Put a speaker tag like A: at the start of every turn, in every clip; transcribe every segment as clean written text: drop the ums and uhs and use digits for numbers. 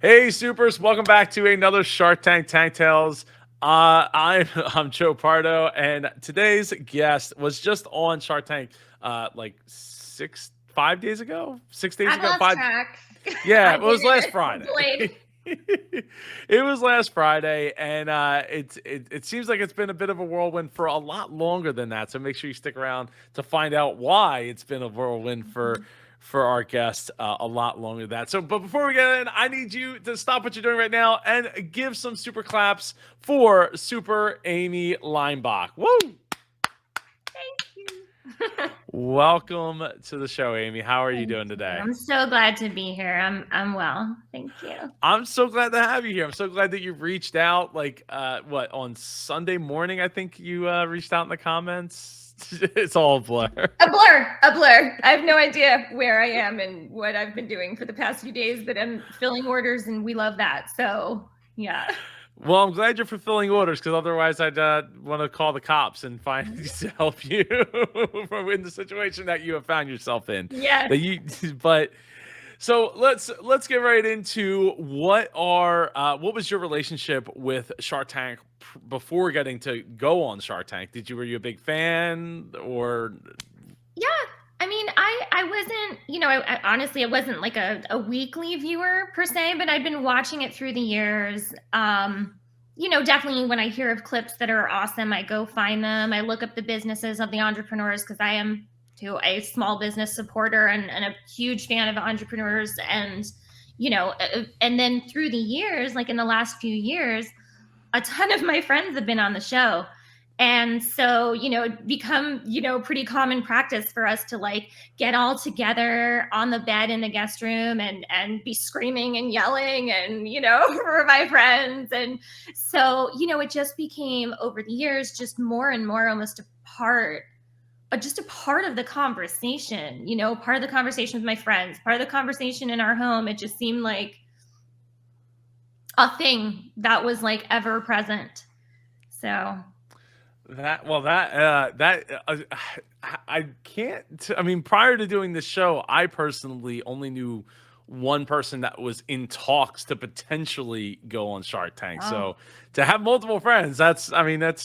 A: Hey, supers! Welcome back to another Shark Tank Tank Tales. I'm Joe Pardo, and today's guest was just on Shark Tank, like 5 days ago, 6 days
B: I've
A: ago,
B: lost
A: five.
B: track.
A: Yeah,
B: I've
A: it
B: been
A: was
B: in
A: last
B: a
A: Friday.
B: void.
A: It was last Friday, and it seems like it's been a bit of a whirlwind for a lot longer than that. So make sure you stick around to find out why it's been a whirlwind for our guest a lot longer than that. So, but before we get in, I need you to stop what you're doing right now and give some super claps for Super Amy Leinbach. Woo!
B: Thank you.
A: Welcome to the show, Amy. How are you
B: Thank
A: doing
B: you.
A: today?
B: I'm so glad to be here. I'm well. Thank you.
A: I'm so glad to have you here. I'm so glad that you reached out. Like, what on Sunday morning? I think you reached out in the comments. It's all a blur.
B: A blur, a blur. I have no idea where I am and what I've been doing for the past few days, but I'm filling orders and we love that. So, yeah.
A: Well, I'm glad you're fulfilling orders because otherwise I'd want to call the cops and find to help you in the situation that you have found yourself in.
B: Yes.
A: That you, but so let's get right into what was your relationship with Shark Tank before getting to go on Shark Tank? Were you a big fan or?
B: Yeah. I mean, I wasn't, I honestly, I wasn't like a weekly viewer per se, but I've been watching it through the years. Definitely when I hear of clips that are awesome, I go find them. I look up the businesses of the entrepreneurs because I am too a small business supporter and a huge fan of entrepreneurs. And then through the years, like in the last few years, a ton of my friends have been on the show. And so, it become, pretty common practice for us to like get all together on the bed in the guest room and be screaming and yelling and, for my friends. And so, it just became over the years just more and more almost just a part of the conversation, part of the conversation with my friends, part of the conversation in our home. It just seemed like a thing that was like ever present. So
A: I can't. I mean, prior to doing this show, I personally only knew one person that was in talks to potentially go on Shark Tank.
B: wow.
A: So to have multiple friends, that's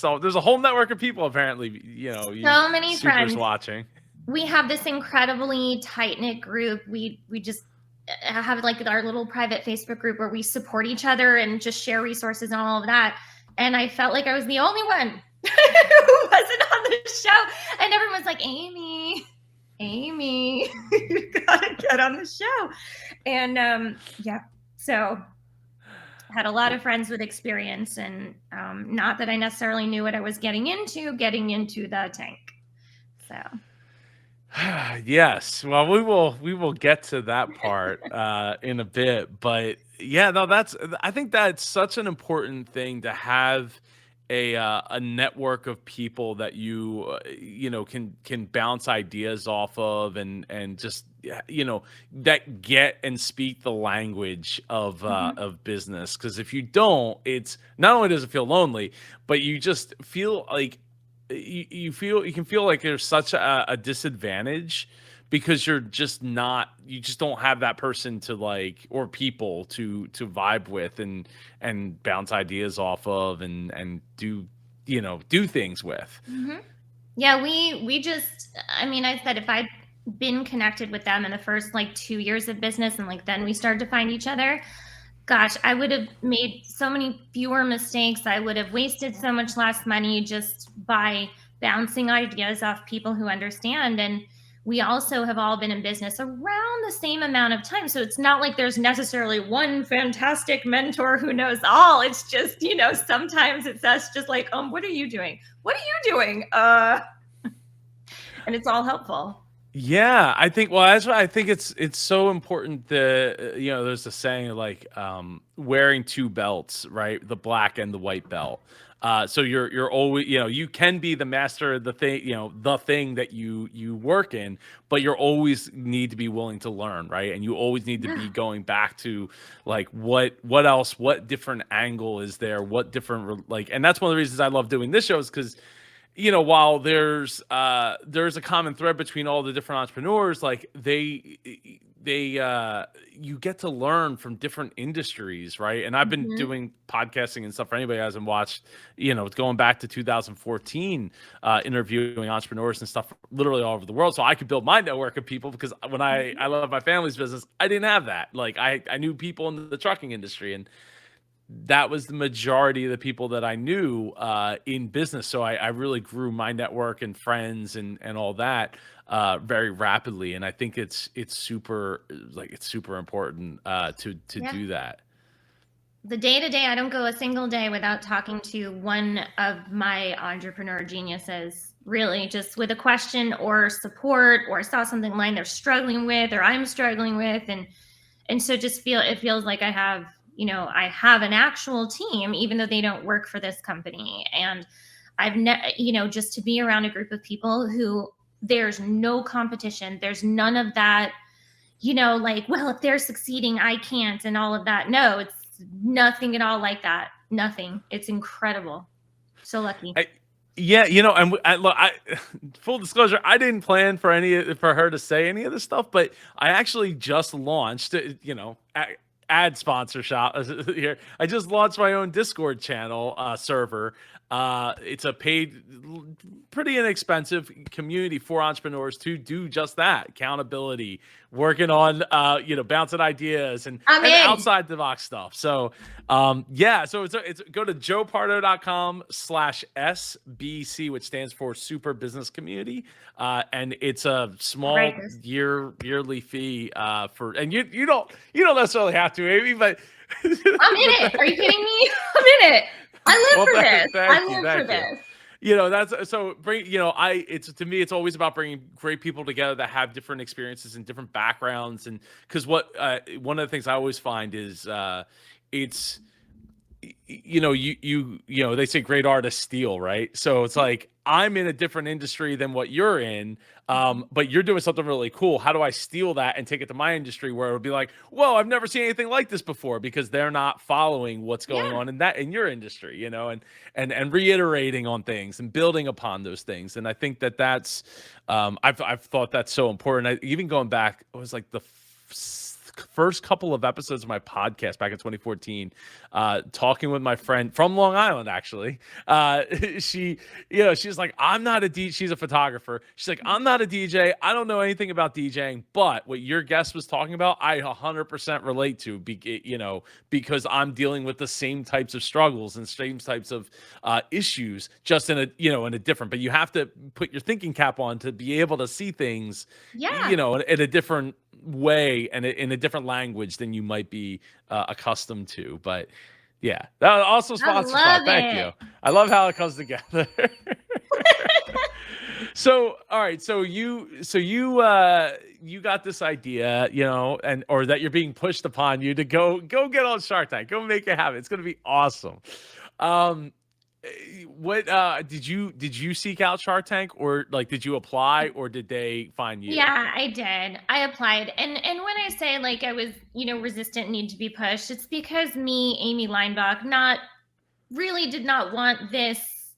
A: all. There's a whole network of people apparently. You
B: So many
A: supers
B: friends.
A: watching.
B: We have this incredibly tight knit group. We just have like our little private Facebook group where we support each other and just share resources and all of that. And I felt like I was the only one who wasn't on the show. And everyone was like, Amy, you gotta get on the show. And yeah, so had a lot of friends with experience, and not that I necessarily knew what I was getting into the tank. So
A: Yes. Well, we will get to that part in a bit, but yeah, no, I think that's such an important thing to have a network of people that can bounce ideas off of and just that get and speak the language
B: mhm.
A: of business, because if you don't, it's not only does it feel lonely, but you just feel like you can feel like there's such a disadvantage because you just don't have that person to like, or people to vibe with and bounce ideas off of and do things with.
B: Mm-hmm. Yeah, we just, I mean, I said if I'd been connected with them in the first like 2 years of business and like then we started to find each other, gosh, I would have made so many fewer mistakes. I would have wasted so much less money just by bouncing ideas off people who understand. And we also have all been in business around the same amount of time. So it's not like there's necessarily one fantastic mentor who knows all. It's just, sometimes it's us just like, what are you doing? What are you doing? And it's all helpful.
A: Yeah, I think. Well, that's why I think it's so important that there's a saying like wearing two belts, right? The black and the white belt. So you're always, you can be the master of the thing, the thing that you work in, but you're always need to be willing to learn, right? And you always need to
B: Yeah.
A: be going back to like what else, what different angle is there, what different like, and that's one of the reasons I love doing this show is because while there's a common thread between all the different entrepreneurs, like you get to learn from different industries, right? And I've been
B: Mhm.
A: doing podcasting and stuff for anybody who hasn't watched, going back to 2014, interviewing entrepreneurs and stuff literally all over the world. So I could build my network of people, because when
B: Mhm.
A: I love my family's business, I didn't have that. Like I knew people in the trucking industry, and that was the majority of the people that I knew in business. So I really grew my network and friends and all that very rapidly. And I think it's super important to
B: Yeah.
A: do that.
B: The day to day, I don't go a single day without talking to one of my entrepreneur geniuses, really, just with a question or support, or I saw something online they're struggling with, or I'm struggling with. And so just it feels like I have an actual team, even though they don't work for this company. And just to be around a group of people who there's no competition, there's none of that, like, well, if they're succeeding, I can't, and all of that. No, it's nothing at all like that. Nothing. It's incredible. So lucky.
A: I, yeah, and look, full disclosure, I didn't plan for her to say any of this stuff, but I actually just launched, ad sponsor shop here. I just launched my own Discord channel server. It's a paid, pretty inexpensive community for entrepreneurs to do just that: accountability, working on, bouncing ideas
B: I'm
A: and
B: in.
A: outside the box stuff. So yeah, so it's go to joepardo.com/SBC, which stands for Super Business Community. And it's a
B: I'll
A: small
B: write this.
A: yearly fee and you don't necessarily have to, Amy, but
B: I'm in
A: but
B: it. Are you kidding me? I'm in it. I live
A: well,
B: for this. I
A: thank you,
B: live for
A: thank you.
B: this.
A: That's so bring I it's to me, it's always about bringing great people together that have different experiences and different backgrounds. And because what one of the things I always find is it's they say great artists steal, right? So it's
B: Yeah.
A: like, I'm in a different industry than what you're in,
B: Mhm.
A: but you're doing something really cool. How do I steal that and take it to my industry, where it'll be like, whoa, I've never seen anything like this before, because they're not following what's going
B: Yeah.
A: on in your industry, and reiterating on things and building upon those things. And I think that's I've thought that's so important. Even going back, it was like the first couple of episodes of my podcast back in 2014, talking with my friend from Long Island, actually. She, she's like, I'm not a DJ. She's a photographer. She's like, I'm not a DJ. I don't know anything about DJing, but what your guest was talking about, I 100% relate to, because I'm dealing with the same types of struggles and same types of issues, just in a different, but you have to put your thinking cap on to be able to see things,
B: Yeah.
A: in a different way and in a different language than you might be accustomed to. But yeah, that also
B: I
A: sponsor
B: love
A: spot. Thank
B: it.
A: you. I love how it comes together. So, all right. So you got this idea, or that you're being pushed upon you to go get on Shark Tank, go make it happen. It's going to be awesome. Um, what did you seek out Shark Tank, or like did you apply, or did they find you?
B: Yeah, I did. I applied. And when I say like I was, resistant, need to be pushed, it's because me, Amy Leinbach, not really did not want this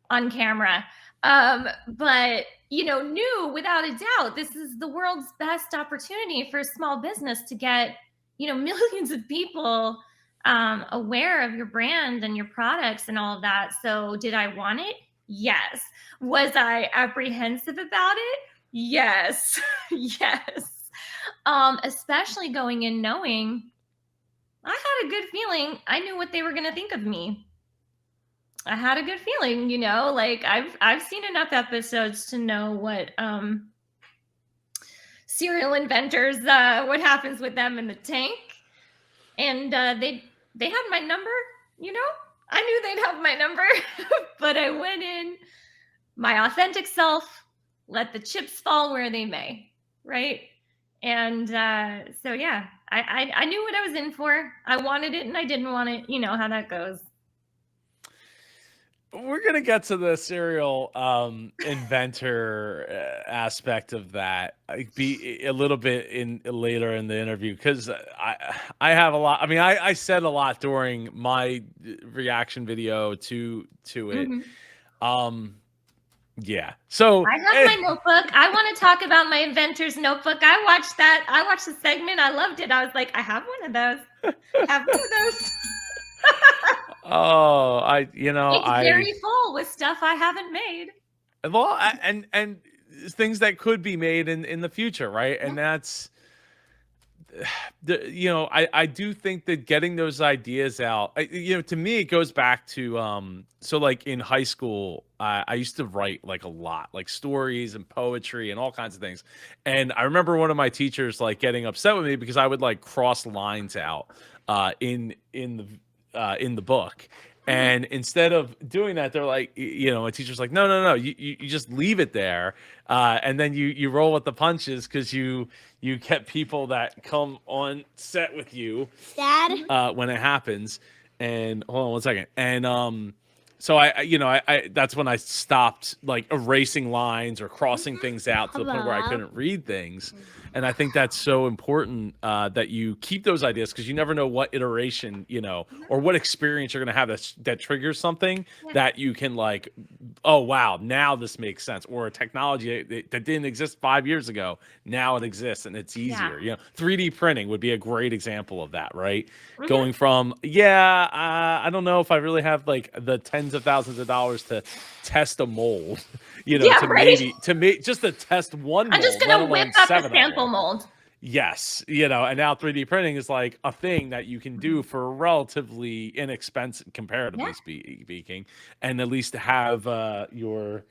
B: on camera. But knew without a doubt this is the world's best opportunity for a small business to get, millions of people aware of your brand and your products and all of that. So did I want it? Yes. Was I apprehensive about it? Yes. Yes. Especially going in knowing I had a good feeling I knew what they were going to think of me. I had a good feeling, like I've seen enough episodes to know what serial inventors what happens with them in the tank. And they had my number, you know? I knew they'd have my number, but I went in my authentic self, let the chips fall where they may, right? And so yeah, I knew what I was in for. I wanted it and I didn't want it. You know how that goes.
A: We're gonna get to the serial inventor aspect of that, be a little bit in later in the interview, because I have a lot. I mean, I said a lot during my reaction video to it.
B: Mhm.
A: Um, Yeah. So
B: I have my notebook. I want to talk about my inventor's notebook. I watched that. I watched the segment. I loved it. I was like, I have one of those. I have one of those.
A: oh,
B: It's very full with stuff I haven't made.
A: well, and things that could be made in the future, right? And that's I do think that getting those ideas out, to me, it goes back to so like in high school, I used to write like a lot, like stories and poetry and all kinds of things. And I remember one of my teachers like getting upset with me because I would like cross lines out in the book. And instead of doing that, they're like, a teacher's like, no, no, no, you just leave it there, and then you roll with the punches because you get people that come on set with you,
C: Dad.
A: when it happens. And hold on one second. And so I that's when I stopped like erasing lines or crossing things out to the point where I
C: Hello.
A: couldn't read things. And I think that's so important, that you keep those ideas because you never know what iteration, or what experience you're going to have that triggers something that you can like, oh, wow, now this makes sense. Or a technology that didn't exist 5 years ago, now it exists and it's easier. 3D printing would be a great example of that, right? Going from, I don't know if I really have like the tens of thousands of dollars to test a mold, to
B: right.
A: just to test one mold.
B: I'm just going to whip up a sample mold.
A: Yes, and now 3D printing is like a thing that you can do for relatively inexpensive, comparatively speaking, and at least have your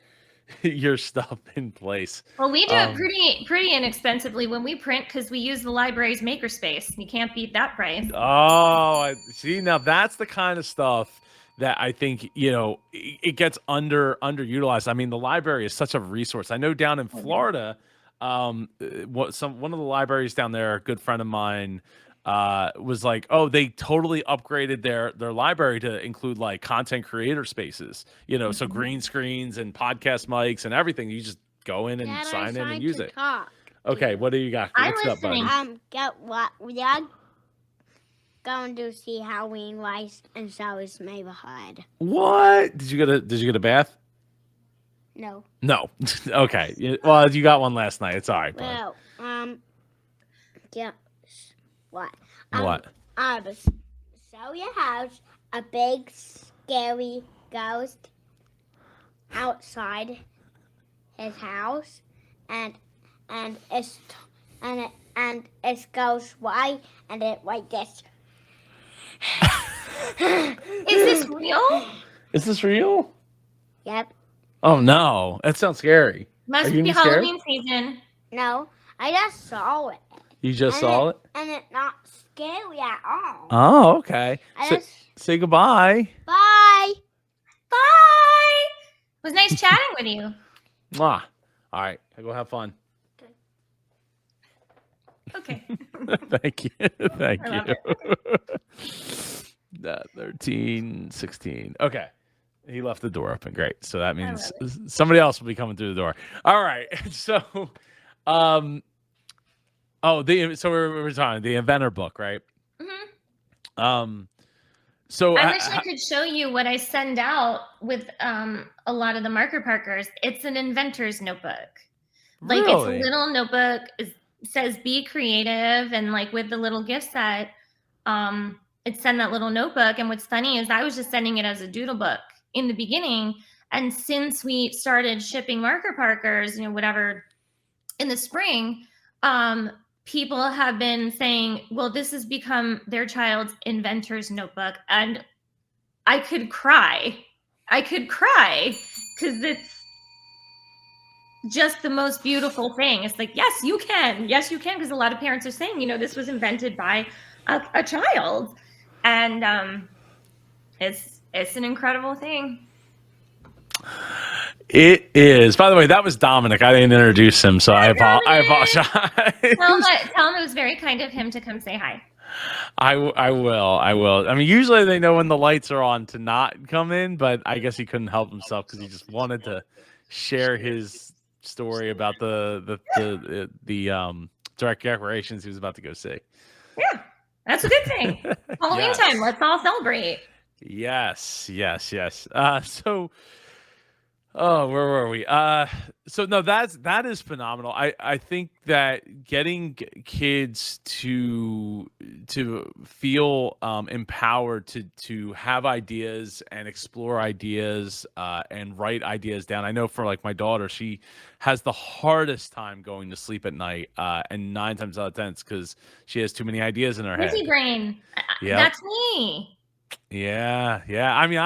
A: stuff in place.
B: Well, we do it pretty inexpensively when we print because we use the library's makerspace. You can't beat that price.
A: Oh, see, now that's the kind of stuff that I think it gets underutilized. I mean, the library is such a resource. I know down in Florida, one of the libraries down there, a good friend of mine, was like, oh, they totally upgraded their library to include like content creator spaces, so green screens and podcast mics and everything. You just go in and
C: Dad,
A: sign in
C: I'm
A: and use
C: trying
A: it.
C: to talk.
A: Okay, what do you got?
B: I'm
A: What's up, buddy?
B: listening.
C: Get what we are going to see Halloween lights in Sally's neighborhood.
A: What? Did you get a bath?
C: No.
A: No. Okay. Well, you got one last night. It's all right, bud.
C: Well, yeah. What?
A: What?
C: Sawyer has a big scary ghost outside his house, and it goes white, and it like this.
B: Is this real?
A: Is this real?
C: Yep.
A: Oh no, that sounds scary.
B: Must
A: Are you
B: be
A: scared?
B: Halloween season.
C: No, I just saw it.
A: You just saw it?
C: And it's not scary at all.
A: Oh, okay. Say goodbye.
C: Bye.
B: Bye. It was nice chatting with you.
A: Mwah. All right. Go have fun.
B: Okay.
A: Thank you. Thank
B: I love
A: you. 13, 16. Okay. He left the door open. Great. So that means somebody else will be coming through the door. All right. So, so we're talking the inventor book, right?
B: Mm-hmm.
A: So
B: I wish I could show you what I send out with a lot of the marker parkers. It's an inventor's notebook. Like it's a little notebook. It says be creative, and like with the little gift set, it sent that little notebook. And what's funny is I was just sending it as a doodle book in the beginning, and since we started shipping marker parkers, whatever, in the spring, people have been saying, well, this has become their child's inventor's notebook. And I could cry because it's just the most beautiful thing. It's like, yes, you can. Yes, you can. Because a lot of parents are saying, this was invented by a child. And it's an incredible thing.
A: It is. By the way, that was Dominic. I didn't introduce him, so I apologize.
B: Tell him it was very kind of him to come say hi.
A: I will. I mean, usually they know when the lights are on to not come in, but I guess he couldn't help himself because he just wanted to share his story about the direct decorations he was about to go see.
B: Yeah, that's a good thing. Halloween time. Let's all celebrate.
A: Yes. So, Oh, where were we? So no, that is phenomenal. I think that getting kids to feel empowered to have ideas and explore ideas and write ideas down. I know for like my daughter, she has the hardest time going to sleep at night, and 9 times out of 10 it's because she has too many ideas in her
B: Busy
A: head.
B: brain.
A: Yep.
B: That's me.
A: Yeah, yeah. I mean,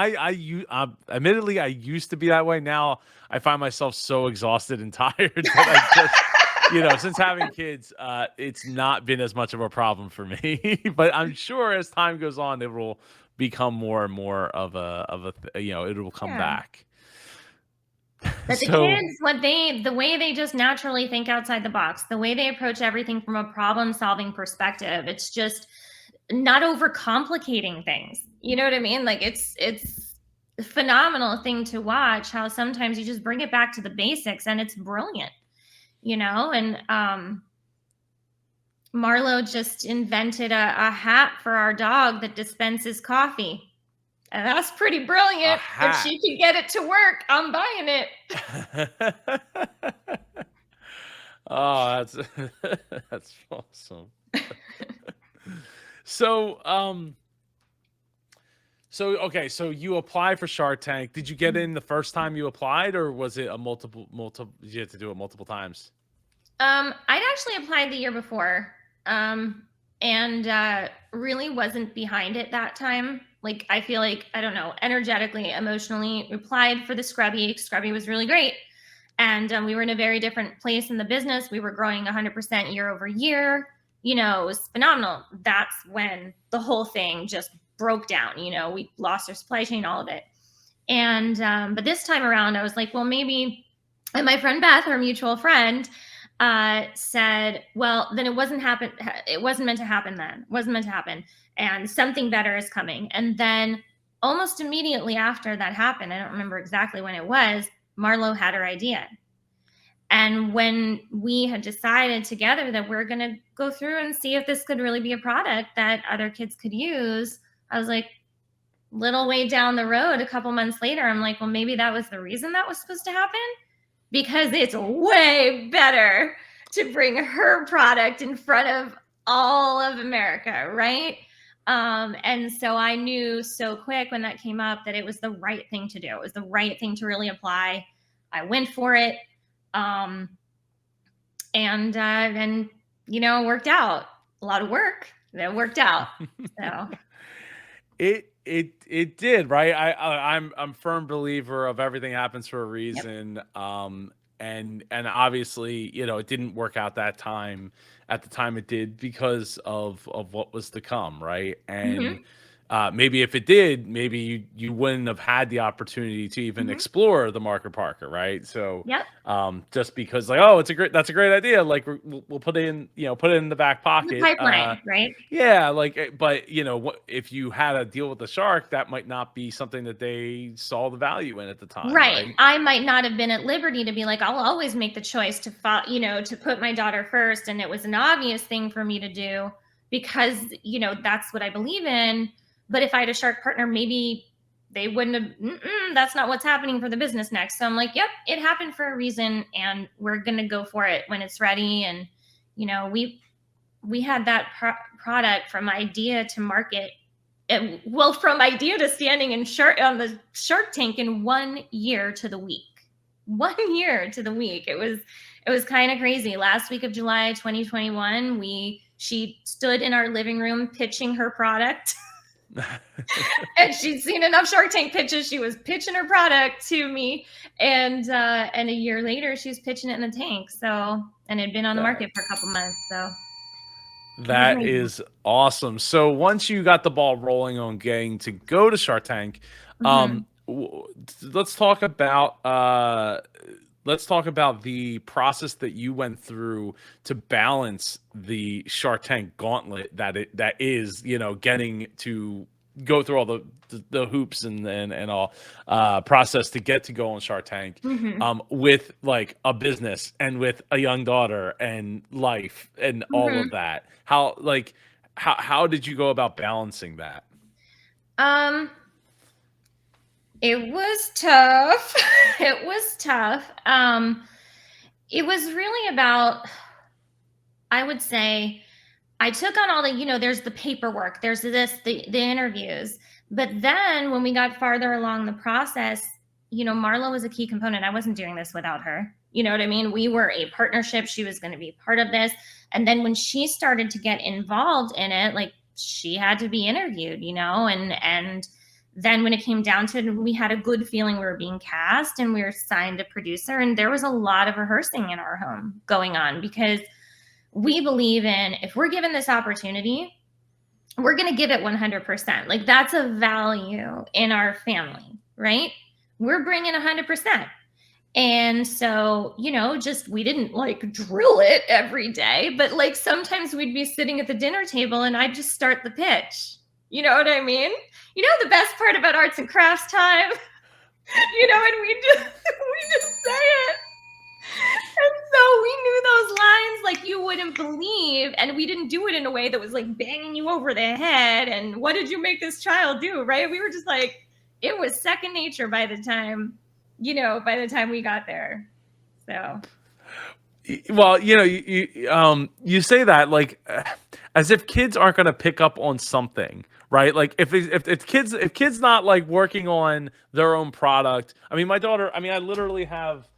A: admittedly, I used to be that way. Now I find myself so exhausted and tired that I just, since having kids, it's not been as much of a problem for me. But I'm sure as time goes on, it will become more and more it will come
B: Yeah.
A: back.
B: But the
A: So,
B: kids, the way they just naturally think outside the box, the way they approach everything from a problem solving perspective, it's just not overcomplicating things. You know what I mean? Like it's a phenomenal thing to watch how sometimes you just bring it back to the basics and it's brilliant, and Marlo just invented a hat for our dog that dispenses coffee. And that's pretty
A: a
B: brilliant. If
A: hat.
B: she can get it to work, I'm buying it.
A: Oh, that's that's awesome. So, okay, so you apply for Shark Tank. Did you get in the first time you applied, or was it a multiple? Did you have to do it multiple times?
B: I'd actually applied the year before, and really wasn't behind it that time. Like I feel like I don't know, energetically, emotionally, applied for the Scrubby. Scrubby was really great, and we were in a very different place in the business. We were growing 100% year over year. It was phenomenal. That's when the whole thing just broke down. We lost our supply chain, all of it. And but this time around, I was like, well, maybe. And my friend Beth, our mutual friend, said, "Well, then it wasn't happen. It wasn't meant to happen. Then it wasn't meant to happen, and something better is coming." And then almost immediately after that happened, I don't remember exactly when it was. Marlo had her idea, and when we had decided together that we're going to go through and see if this could really be a product that other kids could use, I was like, little way down the road, a couple months later, I'm like, well, maybe that was the reason that was supposed to happen, because it's way better to bring her product in front of all of America, right? And so I knew so quick when that came up that it was the right thing to do. It was the right thing to really apply. I went for it. And it worked out. A lot of work. It worked out. So
A: It did, right? I'm firm believer of everything happens for a
B: yep.
A: reason. And obviously, it didn't work out that time at the time it did because of what was to come, right? And
B: Mm-hmm.
A: maybe if it did, maybe you wouldn't have had the opportunity to even
B: Mm-hmm.
A: explore the Marker Parker, right? So,
B: Yep.
A: just because like, oh, that's a great idea, like we'll put it in, put it in the back
B: The
A: pocket.
B: pipeline, right?
A: Yeah, like, but what if you had to deal with the shark? That might not be something that they saw the value in at the time,
B: Right.
A: right?
B: I might not have been at liberty to be like, I'll always make the choice to put my daughter first. And it was an obvious thing for me to do because, that's what I believe in. But if I had a shark partner, maybe they wouldn't have, that's not what's happening for the business next. So I'm like, yep, it happened for a reason and we're going to go for it when it's ready. And, we had that product from idea to market. From idea to standing on the Shark Tank in 1 year to the week. 1 year to the week. It was kind of crazy. Last week of July 2021, she stood in our living room pitching her product. And she'd seen enough Shark Tank pitches. She was pitching her product to me, and a year later, she's pitching it in the tank. So, and it had been on the
A: That
B: market for a couple months. So it was
A: that
B: amazing.
A: is awesome. So once you got the ball rolling on getting to go to Shark Tank,
B: Mhm.
A: let's talk about the process that you went through to balance the Shark Tank gauntlet that is, getting to go through all the hoops and all process to get to go on Shark Tank,
B: Mhm.
A: with like a business and with a young daughter and life and all of
B: Mhm.
A: that. How did you go about balancing that?
B: Um, It was tough. It was tough. It was really about, I would say, I took on all the, there's the paperwork, there's the interviews. But then when we got farther along the process, Marla was a key component. I wasn't doing this without her. You know what I mean? We were a partnership. She was going to be part of this. And then when she started to get involved in it, like she had to be interviewed, and then when it came down to it, we had a good feeling we were being cast and we were signed a producer. And there was a lot of rehearsing in our home going on because we believe in, if we're given this opportunity, we're going to give it 100%. Like that's a value in our family, right? We're bringing 100%. And so, just we didn't like drill it every day, but like sometimes we'd be sitting at the dinner table and I'd just start the pitch. You know what I mean? The best part about arts and crafts time, and we just say it. And so we knew those lines like you wouldn't believe. And we didn't do it in a way that was like banging you over the head. And what did you make this child do? Right. We were just like, it was second nature by the time we got there. So.
A: Well, you say that like as if kids aren't going to pick up on something, right? Like if kids not like working on their own product. I mean, my daughter. I mean, I literally have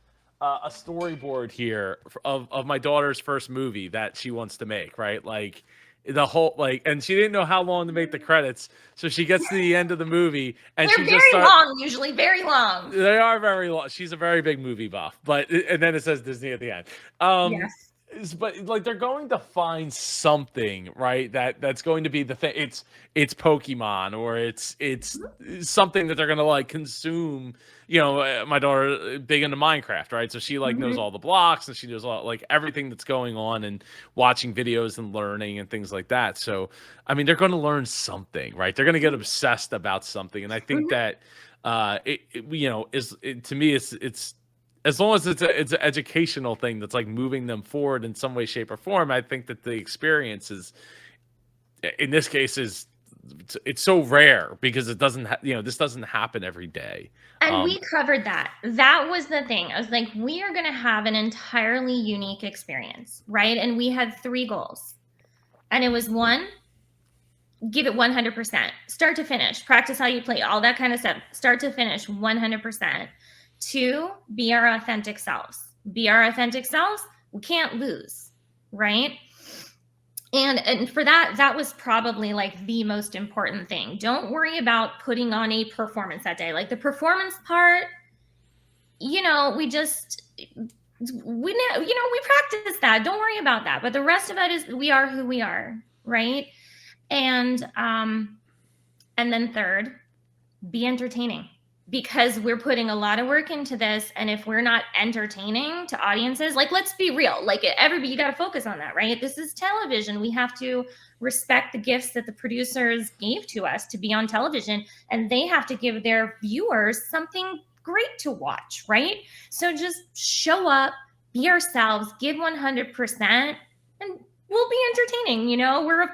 A: a storyboard here of my daughter's first movie that she wants to make, right? Like the whole and she didn't know how long to make the credits, so she gets to the end of the movie and
B: they're
A: she
B: very
A: just starts,
B: long, usually very long.
A: They are very long. She's a very big movie buff, and then it says Disney at the end.
B: Yes.
A: But like they're going to find something, right? That's going to be the thing. It's Pokemon or it's something that they're gonna like consume. My daughter big into Minecraft, right? So she like knows all the blocks and she knows all like everything that's going on and watching videos and learning and things like that. So I mean, they're going to learn something, right? They're going to get obsessed about something, and I think that to me it's as long as it's an educational thing that's like moving them forward in some way, shape, or form. I think that the experience is, in this case, it's so rare because it doesn't this doesn't happen every day.
B: And we covered that. That was the thing. I was like, we are going to have an entirely unique experience, right? And we had 3 goals. And it was 1, give it 100%, start to finish, practice how you play, all that kind of stuff, start to finish 100%. 2, be our authentic selves. Be our authentic selves. We can't lose, right? And for that was probably like the most important thing. Don't worry about putting on a performance that day. Like the performance part, we practice that. Don't worry about that. But the rest of it is we are who we are, right? And then 3rd, be entertaining. Because we're putting a lot of work into this. And if we're not entertaining to audiences, like, let's be real, like everybody, you got to focus on that, right? This is television. We have to respect the gifts that the producers gave to us to be on television. And they have to give their viewers something great to watch, right? So just show up, be ourselves, give 100%, and we'll be entertaining. We're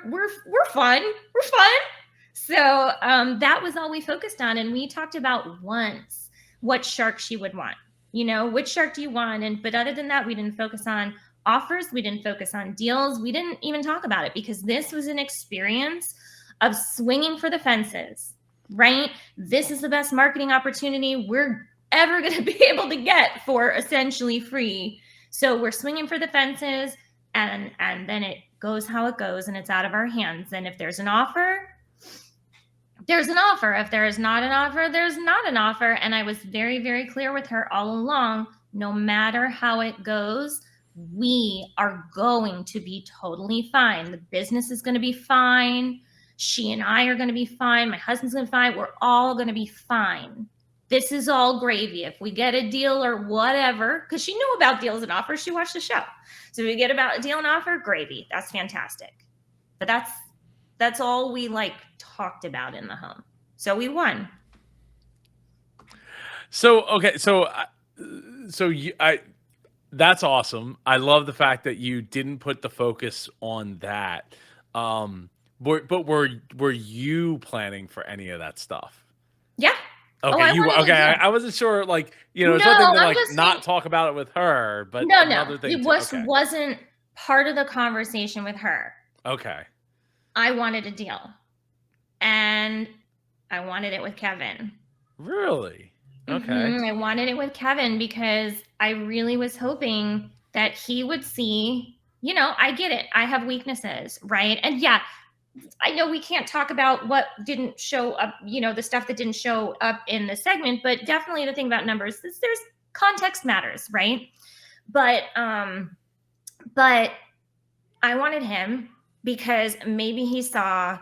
B: fun. We're fun. So that was all we focused on. And we talked about once what shark she would want, which shark do you want? But other than that, we didn't focus on offers. We didn't focus on deals. We didn't even talk about it because this was an experience of swinging for the fences, right? This is the best marketing opportunity we're ever going to be able to get for essentially free. So we're swinging for the fences and then it goes how it goes and it's out of our hands. And if there's an offer, there's an offer. If there is not an offer, there's not an offer. And I was very, very clear with her all along, no matter how it goes, we are going to be totally fine. The business is going to be fine. She and I are going to be fine. My husband's going to be fine. We're all going to be fine. This is all gravy. If we get a deal or whatever, because she knew about deals and offers, she watched the show. So if we get about a deal and offer, gravy. That's fantastic. But that's all we talked about in the home. So we won.
A: So, okay. That's awesome. I love the fact that you didn't put the focus on that. But were you planning for any of that stuff?
B: Yeah.
A: Okay,
B: I
A: you
B: wanted a
A: okay?
B: deal.
A: I wasn't sure. Like, it's
B: No,
A: one thing to
B: I'm
A: like
B: just
A: not
B: saying.
A: talk about it with her, but
B: No,
A: another
B: he
A: thing to
B: was
A: okay,
B: wasn't part of the conversation with her.
A: okay,
B: I wanted a deal, and I wanted it with Kevin.
A: really, okay,
B: I wanted it with Kevin because I really was hoping that he would see, I get it. I have weaknesses, right? And yeah, I know we can't talk about what didn't show up, the stuff that didn't show up in the segment, but definitely the thing about numbers is there's context matters, right? But I wanted him because maybe he saw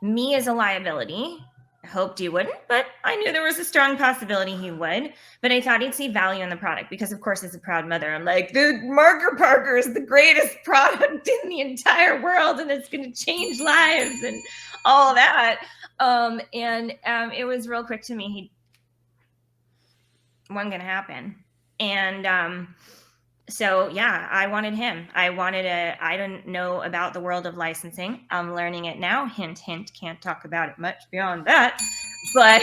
B: me as a liability. I hoped he wouldn't, but I knew there was a strong possibility he would. But I thought he'd see value in the product because, of course, as a proud mother, I'm like, the Marker Parker is the greatest product in the entire world, and it's going to change lives and all that. It was real quick to me. Wasn't going to happen. And so yeah, I wanted him. I didn't know about the world of licensing. I'm learning it now. Hint, hint, can't talk about it much beyond that. But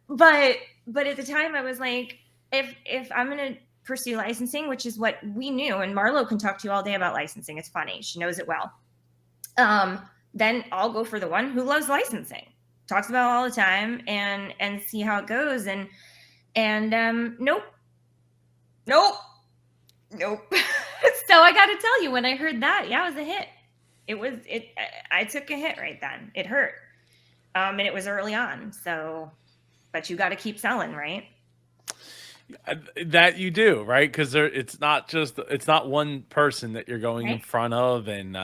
B: at the time I was like, if I'm going to pursue licensing, which is what we knew, and Marlo can talk to you all day about licensing. It's funny. She knows it well. Then I'll go for the one who loves licensing, talks about it all the time and see how it goes. And nope. So I got to tell you, when I heard that, yeah, it was a hit. I took a hit right then. It hurt. And it was early on. So, but you got to keep selling, right?
A: that you do, right? Because it's not one person that you're going in
B: Right.
A: front of, and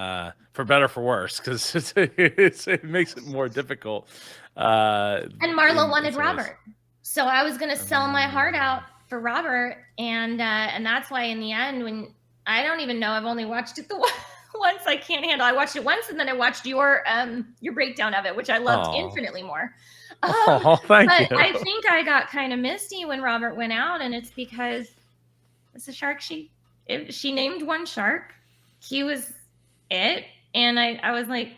A: for better or for worse, because it makes it more difficult.
B: And Marlo wanted
A: ways.
B: Robert, so I was going to sell my heart out for Robert, and that's why in the end, when I don't even know, I've only watched it once. I can't handle. I watched it once, and then I watched your breakdown of it, which I loved
A: Aw.
B: infinitely more.
A: Oh, thank
B: But
A: you.
B: I think I got kind of misty when Robert went out, and it's because it's a shark. She named one shark. He was it, and I was like,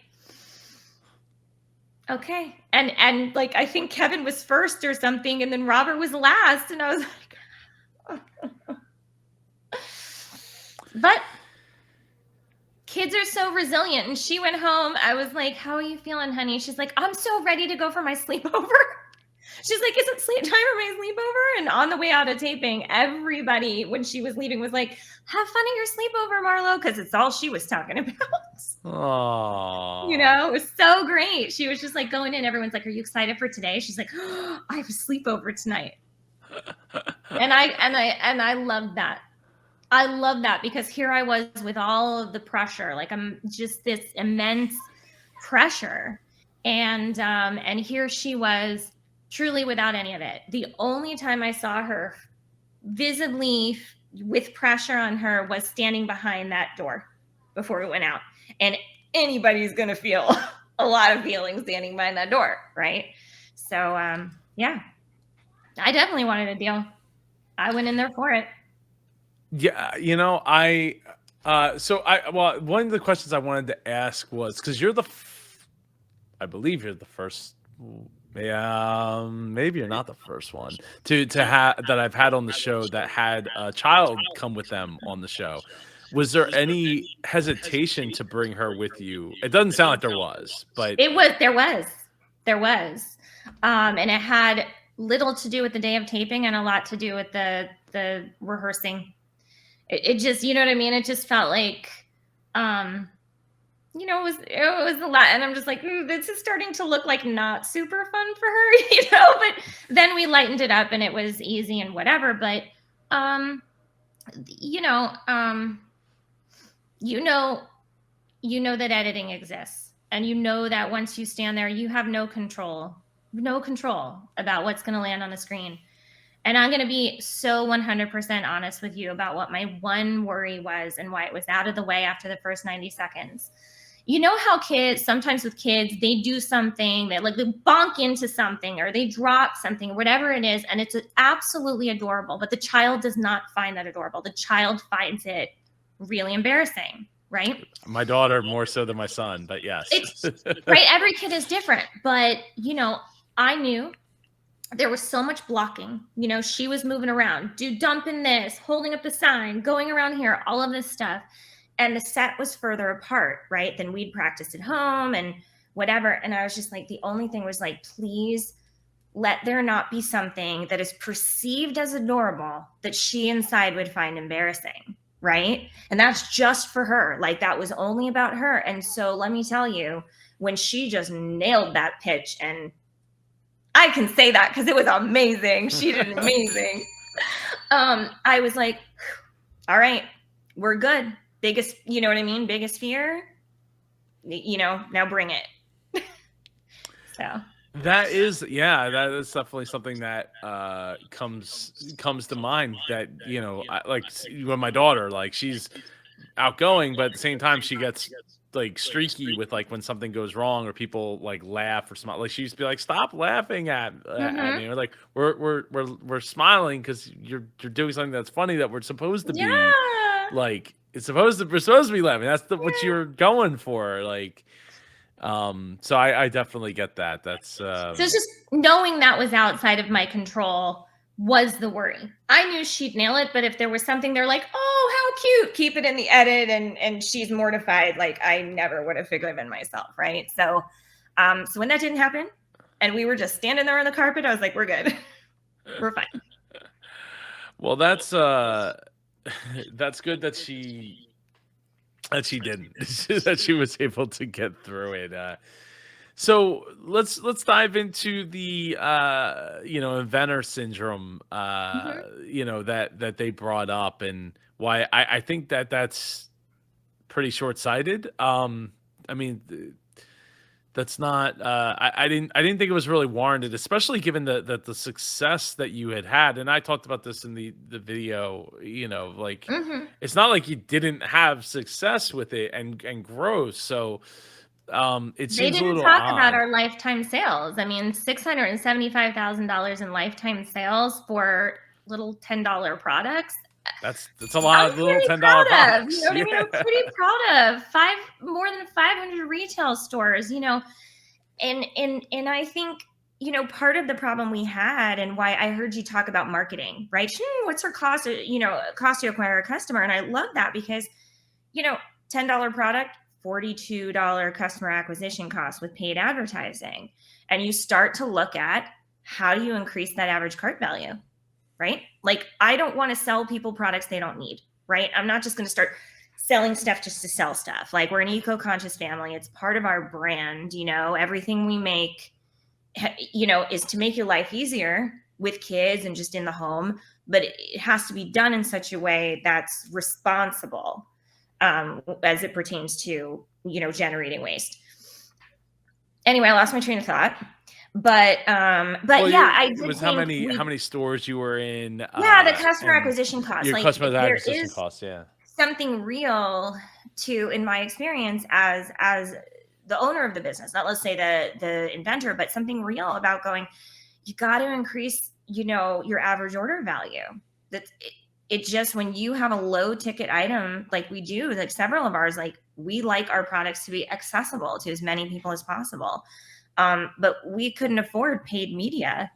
B: okay. And like I think Kevin was first or something, and then Robert was last, and I was like, but kids are so resilient. And she went home. I was like, how are you feeling, honey? She's like, I'm so ready to go for my sleepover. She's like, is it sleep time for my sleepover? And on the way out of taping, everybody, when she was leaving, was like, have fun at your sleepover, Marlo, because it's all she was talking about.
A: Oh,
B: It was so great. She was just like going in. Everyone's like, are you excited for today? She's like, oh, I have a sleepover tonight. And I loved that. I love that because here I was with all of the pressure, like I'm just this immense pressure, and here she was truly without any of it. The only time I saw her visibly with pressure on her was standing behind that door before we went out, and anybody's gonna feel a lot of feelings standing behind that door, right? So yeah, I definitely wanted a deal. I went in there for it.
A: yeah. One of the questions I wanted to ask was because I believe you're the first. Yeah, maybe you're not the first one to have that I've had on the show that had a child come with them on the show. Was there any hesitation to bring her with you? It doesn't sound like there was, but
B: There was. And it had little to do with the day of taping and a lot to do with the rehearsing. It just, you know what I mean? It just felt like, it was a lot. And I'm just like, this is starting to look like not super fun for her, but then we lightened it up and it was easy and whatever. But, you know that editing exists, and you know that once you stand there, you have no control about what's going to land on the screen. And I'm going to be so 100% honest with you about what my one worry was and why it was out of the way after the first 90 seconds. You know how sometimes with kids, they do something, they bonk into something or they drop something, or whatever it is, and it's absolutely adorable, but the child does not find that adorable. The child finds it really embarrassing, right?
A: my daughter more so than my son, but yes.
B: Right. Every kid is different, but I knew there was so much blocking. You know, she was moving around, dumping this, holding up the sign, going around here, all of this stuff. And the set was further apart, right, than we'd practiced at home and whatever. And I was just like, the only thing was like, please let there not be something that is perceived as adorable that she inside would find embarrassing, right? And that's just for her. Like, that was only about her. And so let me tell you, when she just nailed that pitch, and I can say that because it was amazing. She did amazing. I was like, all right, we're good. Biggest, you know what I mean? Biggest fear, you know, now bring it. So
A: that is definitely something that comes to mind, that, you know, like with my daughter, like she's outgoing, but at the same time she gets like streaky with like when something goes wrong or people like laugh or smile. Like she used to be like, stop laughing at me, or like we're smiling because you're doing something that's funny that we're supposed to be like, we're supposed to be laughing. That's what you're going for. Like, so I definitely get that. That's
B: so it's just knowing that was outside of my control was the worry. I knew she'd nail it, but if there was something they're like, oh, how cute, keep it in the edit, and she's mortified, like I never would have forgiven myself, right? So so when that didn't happen and we were just standing there on the carpet, I was like, we're good. We're fine.
A: Well, that's good that she didn't that she was able to get through it. So let's dive into the you know, inventor syndrome, you know, that they brought up, and why I think that's pretty short-sighted. I mean, that's not I didn't think it was really warranted, especially given the success that you had. And I talked about this in the video, you know, like it's not like you didn't have success with it and growth. So it
B: They
A: seems a
B: didn't
A: little
B: talk
A: odd.
B: about our lifetime sales. I mean, $675,000 in lifetime sales for little $10 products.
A: That's a lot of little $10 products.
B: You know what I mean? I'm pretty proud of more than 500 retail stores, you know, and I think, you know, part of the problem we had, and why I heard you talk about marketing, right? What's her cost, you know, cost to acquire a customer? And I love that because, you know, $10 product, $42 customer acquisition cost with paid advertising. And you start to look at, how do you increase that average cart value, right? Like, I don't want to sell people products they don't need, right? I'm not just going to start selling stuff just to sell stuff. Like, we're an eco-conscious family. It's part of our brand, you know, everything we make, you know, is to make your life easier with kids and just in the home, but it has to be done in such a way that's responsible, as it pertains to, you know, generating waste. Anyway, I lost my train of thought, but well, yeah,
A: it was how many stores you were in?
B: Yeah, the customer acquisition cost.
A: Your
B: like,
A: customer acquisition cost, yeah.
B: Something real to, in my experience as the owner of the business, not let's say the inventor, but something real about going, you got to increase, you know, your average order value. That's it just, when you have a low ticket item like we do, like several of ours, like we like our products to be accessible to as many people as possible. But we couldn't afford paid media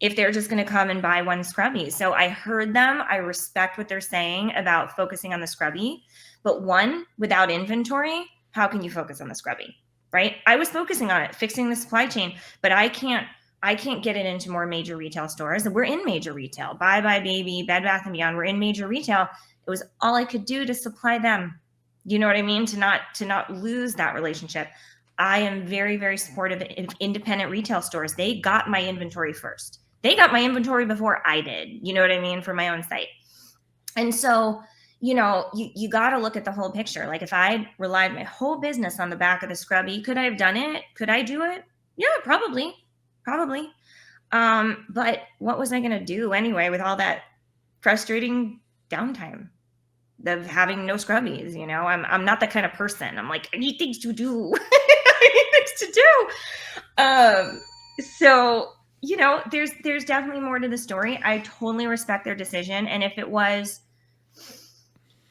B: if they're just going to come and buy one scrubby. So I heard them. I respect what they're saying about focusing on the scrubby, but one, without inventory, how can you focus on the scrubby, right? I was focusing on it, fixing the supply chain, but I can't get it into more major retail stores. We're in major retail, Bye Bye Baby, Bed Bath & Beyond. We're in major retail. It was all I could do to supply them. You know what I mean? To not lose that relationship. I am very, very supportive of independent retail stores. They got my inventory first. They got my inventory before I did. You know what I mean? For my own site. And so, you know, you got to look at the whole picture. Like, if I relied my whole business on the back of the scrubby, could I have done it? Could I do it? Yeah, probably. But what was I going to do anyway with all that frustrating downtime of having no scrubbies? You know, I'm not that kind of person. I'm like, I need things to do. I need things to do. So, you know, there's definitely more to the story. I totally respect their decision. And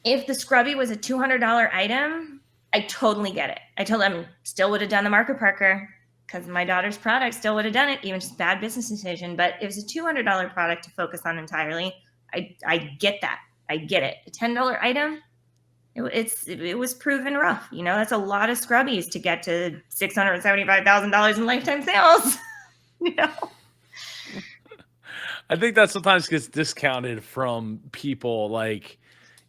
B: if the scrubby was a $200 item, I totally get it. I told them still would have done the Market Parker. because my daughter's product still would have done it, even just bad business decision. But it was a $200 product to focus on entirely. I get that. I get it. A $10 item, it was proven rough. You know, that's a lot of scrubbies to get to $675,000 in lifetime sales. You know?
A: I think that sometimes gets discounted from people, like,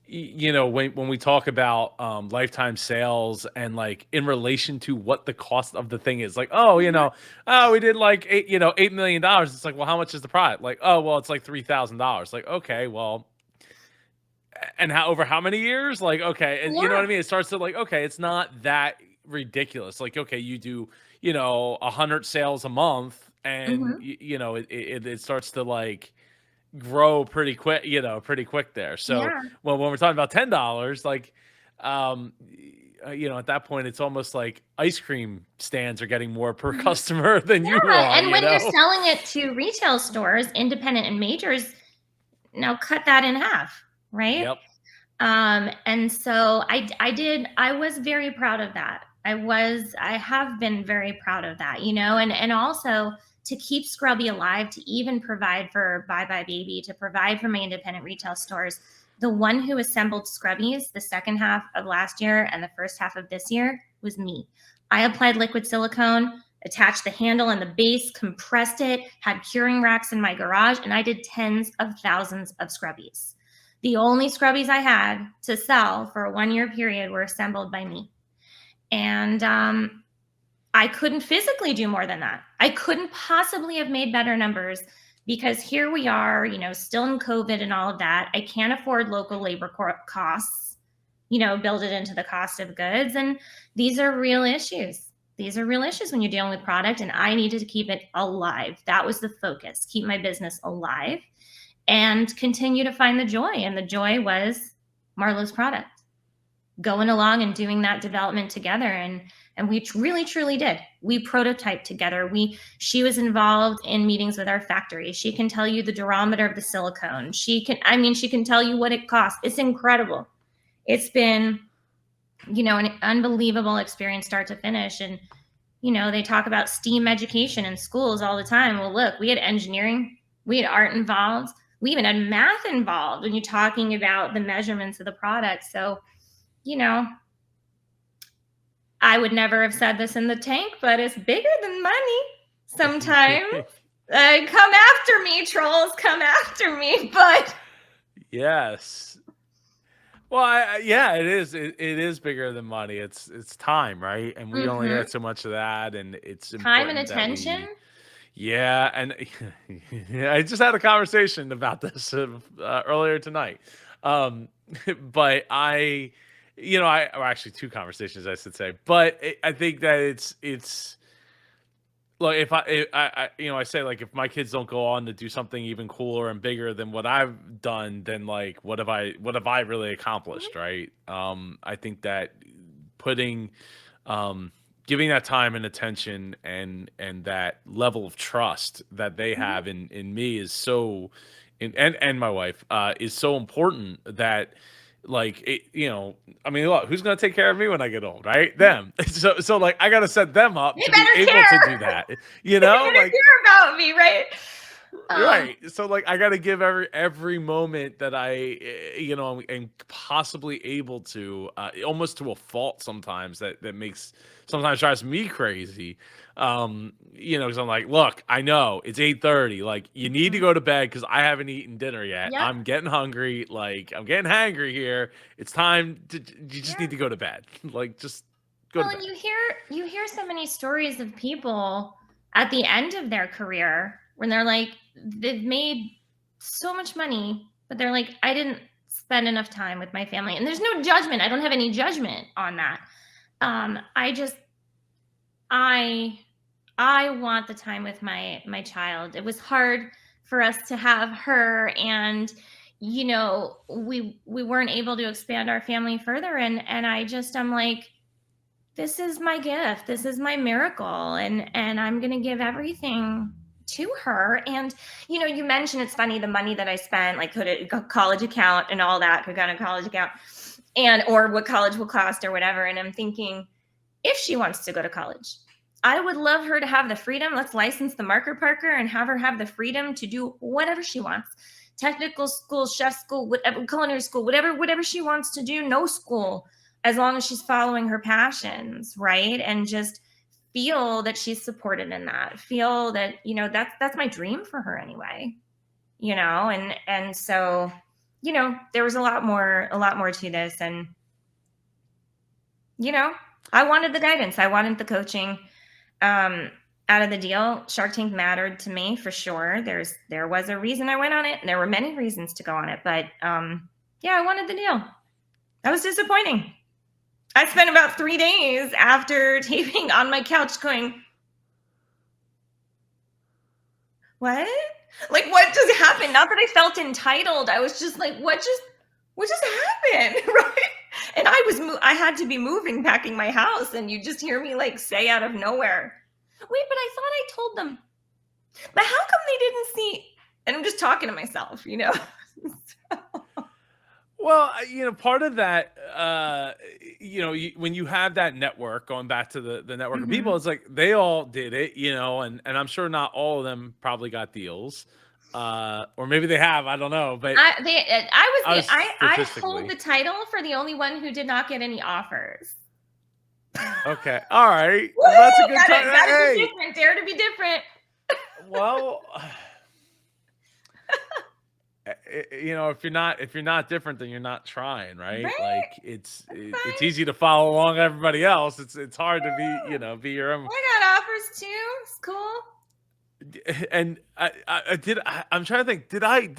A: you know, when we talk about lifetime sales and like in relation to what the cost of the thing is, like, oh, you know, oh, we did like $8 million. It's like, well, how much is the product? Like, oh, well, it's like $3,000. Like, okay, well, and over how many years? Like, okay, and you know
B: Yeah.
A: what I mean? It starts to like, okay, it's not that ridiculous. Like, okay, you do, you know, 100 sales a month, and
B: Mhm.
A: you know, it starts to like grow pretty quick, you know, pretty quick there. So
B: Yeah.
A: when we're talking about $10, like, you know, at that point, it's almost like ice cream stands are getting more per
B: Mhm.
A: customer than you
B: Yeah,
A: are,
B: and
A: you
B: when you're
A: know?
B: selling it to retail stores, independent and majors, now cut that in half, right?
A: Yep.
B: And so I was very proud of that. I have been very proud of that, you know, and also to keep Scrubby alive, to even provide for Bye Bye Baby, to provide for my independent retail stores. The one who assembled Scrubbies the second half of last year and the first half of this year was me. I applied liquid silicone, attached the handle and the base, compressed it, had curing racks in my garage, and I did tens of thousands of Scrubbies. The only Scrubbies I had to sell for a 1 year period were assembled by me. And I couldn't physically do more than that. I couldn't possibly have made better numbers because here we are, you know, still in COVID and all of that. I can't afford local labor costs, you know, build it into the cost of goods. And these are real issues. These are real issues when you're dealing with product, and I needed to keep it alive. That was the focus, keep my business alive and continue to find the joy. And the joy was Marlo's product, going along and doing that development together. And we really truly did. We prototyped together. She was involved in meetings with our factory. She can tell you the durometer of the silicone. She can tell you what it costs. It's incredible. It's been, you know, an unbelievable experience start to finish. And you know, they talk about STEAM education in schools all the time. Well, look, we had engineering, we had art involved, we even had math involved when you're talking about the measurements of the product. So, you know, I would never have said this in the tank, but it's bigger than money sometimes. Come after me, trolls, come after me. But
A: Yes. Well, yeah, it is. It is bigger than money. It's time, right? And we only
B: mhm,
A: get so much of that, and it's
B: time and
A: important that
B: attention.
A: we. Yeah, and I just had a conversation about this earlier tonight. Um, but you know, or actually two conversations, I should say. But I think that it's like you know, I say like if my kids don't go on to do something even cooler and bigger than what I've done, then like what have I really accomplished, right? I think that putting um giving that time and attention and that level of trust that they
B: Mhm.
A: have in me is so and my wife is so important that like it, you know, I mean, look, who's gonna take care of me when I get old, right? Them. So like I gotta set them up
B: They
A: to be
B: better
A: able to do
B: care.
A: that, you
B: They
A: know,
B: better
A: like
B: care about me, right? Um,
A: right. So like I got to give every moment that you know, am possibly able to almost to a fault sometimes that makes sometimes drives me crazy. You know, cuz I'm like, "Look, I know it's 8:30. Like you need to
B: mhm.
A: go to bed cuz I haven't eaten dinner yet.
B: Yep.
A: I'm getting hungry. Like I'm getting hangry here. It's time to you just
B: Yeah.
A: need to go to bed. Like just go
B: Well,
A: to
B: and
A: bed."
B: you hear so many stories of people at the end of their career when they're like they've made so much money, but they're like, I didn't spend enough time with my family. And there's no judgment. I don't have any judgment on that. I just I I want the time with my child. It was hard for us to have her, and you know, we weren't able to expand our family further, and I'm like, this is my gift, this is my miracle, and I'm going to give everything to her. And you know, you mentioned, it's funny, the money that I spent, like could it college account and all that, could go on a college account, and or what college will cost or whatever. And I'm thinking, if she wants to go to college, I would love her to have the freedom. Let's license the Marker Parker and have her have the freedom to do whatever she wants. Technical school, chef school, whatever, culinary school, whatever she wants to do, no school, as long as she's following her passions, right? And just feel that she's supported in that. Feel that, that's my dream for her anyway. And so, there was a lot more to this. And, I wanted the guidance. I wanted the coaching. Out of the deal, Shark Tank mattered to me for sure. There was a reason I went on it, and there were many reasons to go on it, but I wanted the deal. That was disappointing. I spent about 3 days after taping on my couch going, what? Like, what just happened? Not that I felt entitled. I was just like, what just happened? Right? And I had to be moving, packing my house, and you just hear me like say out of nowhere, wait, but I thought I told them. But how come they didn't see? And I'm just talking to myself,
A: Well, part of that, when you have that network, going back to the network of people, it's like they all did it, and I'm sure not all of them probably got deals, or maybe they have, I don't know, but
B: I hold the title for the only one who did not get any offers.
A: Okay, all right, well, that's a good time.
B: Gotta be different. Dare to be different.
A: Well, if you're not different, then you're not trying, right? Like it's easy to follow along everybody else. It's hard to be your own.
B: I got offers too. It's cool.
A: And I'm trying to think. Did I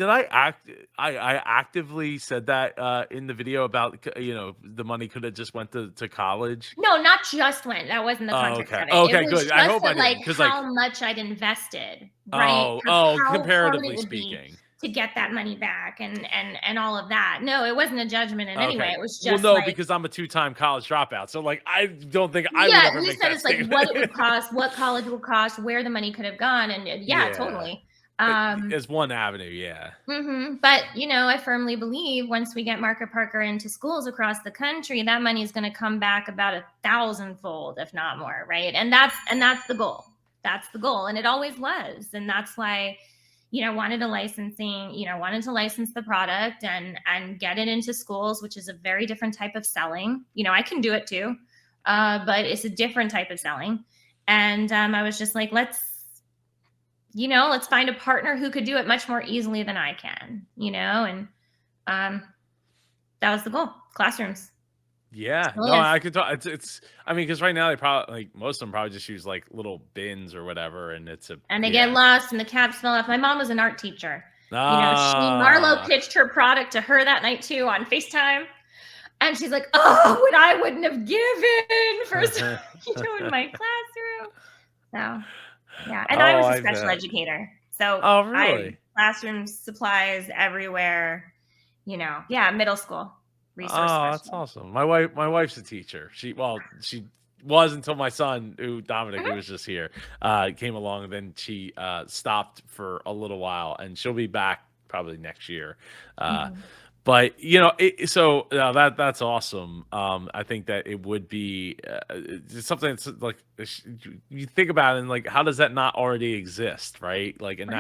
A: actively said that in the video about the money could have just went to college?
B: No, not just went. That wasn't the context of it.
A: Okay,
B: it was
A: good. I hope I
B: didn't,
A: because
B: how much I'd invested, right?
A: Comparatively speaking,
B: to get that money back and all of that. No, it wasn't a judgment in any way. It was just
A: because I'm a 2-time college dropout, so like I don't think I would ever make that statement.
B: Like what it would cost, what college would cost, where the money could have gone, and totally.
A: As one avenue, yeah.
B: But I firmly believe once we get Marker Parker into schools across the country, that money is going to come back about 1,000-fold, if not more, right? And that's the goal. That's the goal, and it always was, and that's why. Wanted to license the product and get it into schools, which is a very different type of selling. I can do it too, but it's a different type of selling. And I was just like, let's find a partner who could do it much more easily than I can, and that was the goal. Classrooms.
A: Yeah, no, I could talk. It's. I mean, because right now they probably most of them probably just use like little bins or whatever, and
B: they get lost and the caps fell off. My mom was an art teacher. Marlo pitched her product to her that night too on FaceTime, and she's like, "Oh, what I wouldn't have given for in my classroom." So, yeah, and I was a special educator, so
A: really?
B: Classroom supplies everywhere. Middle school.
A: That's awesome. My wife's a teacher. She was until my son, Dominic, who was just here, came along, and then she stopped for a little while, and she'll be back probably next year. But that's awesome. I think that it would be something that's like you think about it, and like, how does that not already exist, right? Like, and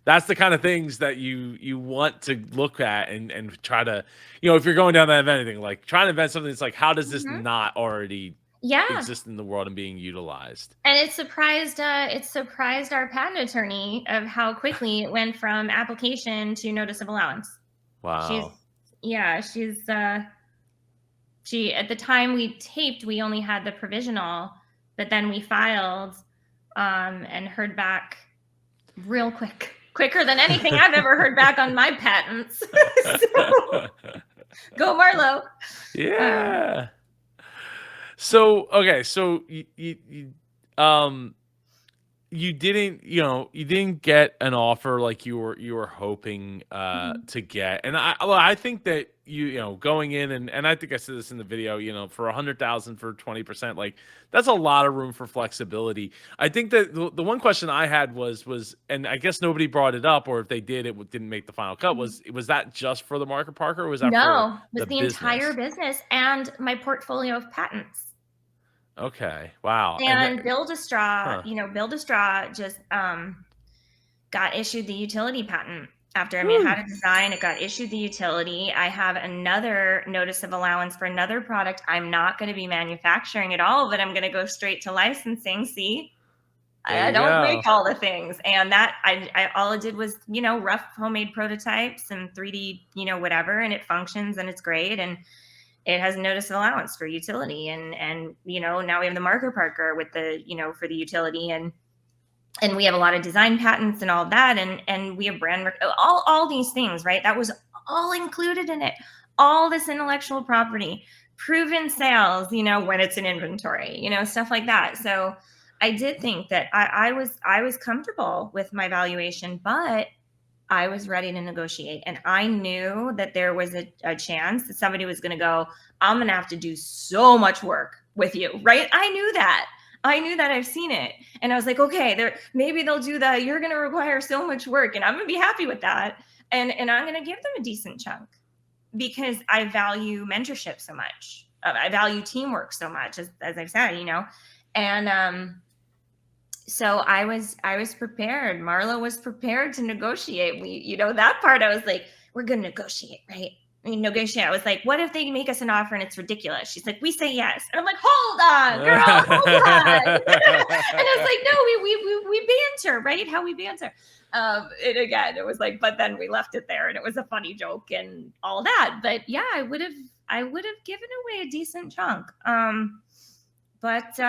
A: that's the kind of things that you want to look at and try to, if you're going down that event, anything like trying to invent something that's like, how does this not already exist in the world and being utilized?
B: And it surprised our patent attorney of how quickly it went from application to notice of allowance.
A: Wow.
B: She's at the time we taped, we only had the provisional, but then we filed and heard back real quicker than anything I've ever heard back on my patents. So, go Marlo.
A: Yeah. So okay, so you didn't get an offer like you were hoping to get, and I think that going in and I think I said this in the video, for 100,000 for 20%, like that's a lot of room for flexibility. I think that the one question I had was, and I guess nobody brought it up, or if they did, it didn't make the final cut. Was that just for the Marker Parker, or was that
B: no?
A: For
B: the entire business and my portfolio of patents.
A: Okay. Wow. And
B: And Build a Straw,
A: huh.
B: Build a Straw just got issued the utility patent after. I mean, it
A: Woo.
B: had a design, it got issued the utility. I have another notice of allowance for another product I'm not going to be manufacturing at all, but I'm going to go straight to licensing. See,
A: There
B: I
A: you
B: don't
A: go.
B: make all the things. And that I all it did was, rough homemade prototypes and 3D, whatever, and it functions and it's great. And it has notice of allowance for utility. And now we have the marker Parker with the, for the utility. And we have a lot of design patents and all that, and we have all these things, right? That was all included in it. All this intellectual property, proven sales, when it's in inventory, stuff like that. So I did think that I was comfortable with my valuation, but I was ready to negotiate, and I knew that there was a chance that somebody was going to go, I'm going to have to do so much work with you, right? I knew that. I've seen it. And I was like, okay, maybe they'll do that. You're going to require so much work, and I'm going to be happy with that. And I'm going to give them a decent chunk because I value mentorship so much. I value teamwork so much, as I've said, and so I was prepared. Marlo was prepared to negotiate. That part I was like, we're gonna negotiate, right? Negotiate. I was like, what if they make us an offer and it's ridiculous? She's like, we say yes. And I'm like, hold on, girl, hold on. And I was like, no, we banter, right? How we banter. And again, it was like, but then we left it there and it was a funny joke and all that. But yeah, I would have given away a decent chunk. But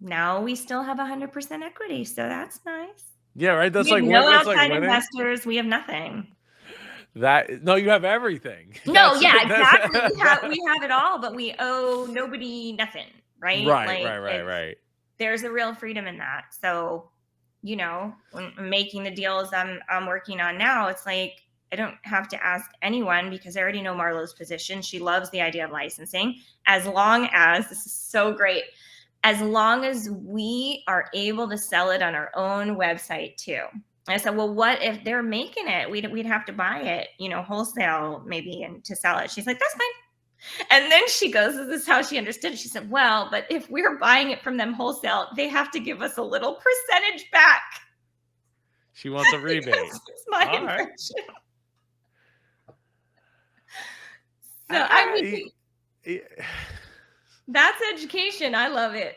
B: now we still have 100% equity, so that's nice.
A: Yeah, right.
B: We have no
A: That's like
B: outside
A: winning.
B: investors. We have nothing.
A: No, you have everything.
B: No, yeah, exactly. We have it all, but we owe nobody nothing, right?
A: Right.
B: There's a real freedom in that. So, when making the deals I'm working on now, it's like I don't have to ask anyone because I already know Marlo's position. She loves the idea of licensing, as long as this is so great. As long as we are able to sell it on our own website too. I said, well, what if they're making it? We'd have to buy it, wholesale maybe, and to sell it. She's like, that's fine. And then she goes, this is how she understood it. She said, well, but if we're buying it from them wholesale, they have to give us a little percentage back.
A: She wants a rebate.
B: It's my
A: All right.
B: impression. So I mean, that's education. I love it.